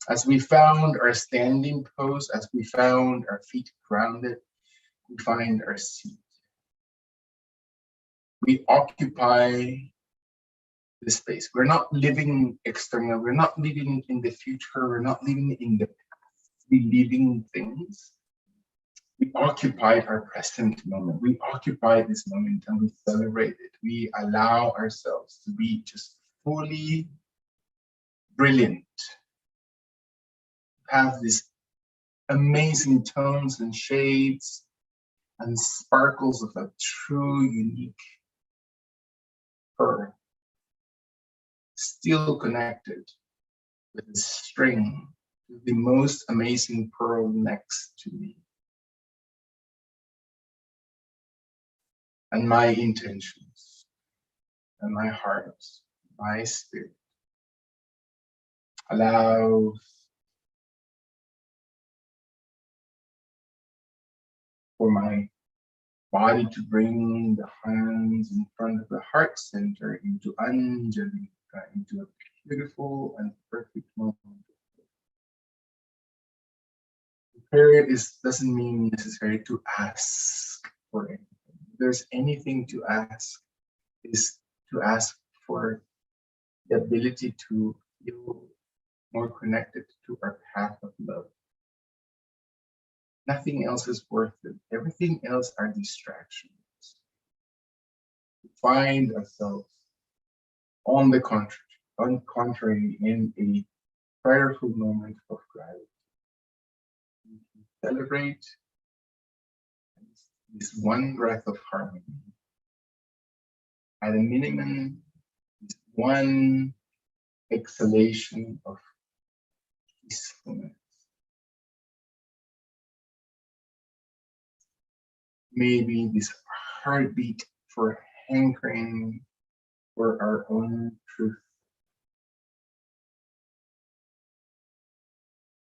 as we found our standing pose, as we found our feet grounded, we find our seat. We occupy the space. We're not living external. We're not living in the future. We're not living in the past. We're living things. We occupy our present moment. We occupy this moment and we celebrate it. We allow ourselves to be just fully brilliant. Have these amazing tones and shades and sparkles of a true, unique pearl, still connected with the string, the most amazing pearl next to me. And my intentions, and my heart, my spirit allows for my body to bring the hands in front of the heart center into Angelika, into a beautiful and perfect moment. Prayer doesn't mean necessary to ask for anything. If there's anything to ask, is to ask for the ability to feel more connected to our path of love. Nothing else is worth it. Everything else are distractions. We find ourselves on the contrary, in a prayerful moment of gratitude. We can celebrate this one breath of harmony. At a minimum, this one exhalation of peacefulness. Maybe this heartbeat for hankering for our own truth.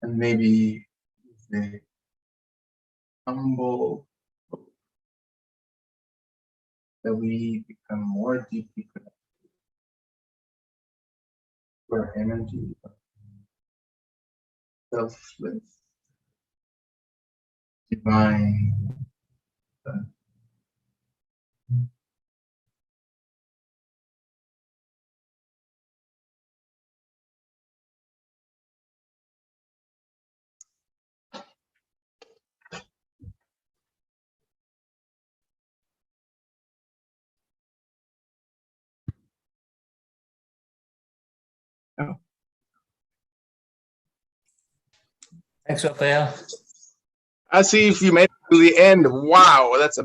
And maybe the humble hope that we become more deeply connected to our energy of selfless, divine. Oh. Thanks, Raphael. I see if you made it to the end. Wow, that's amazing.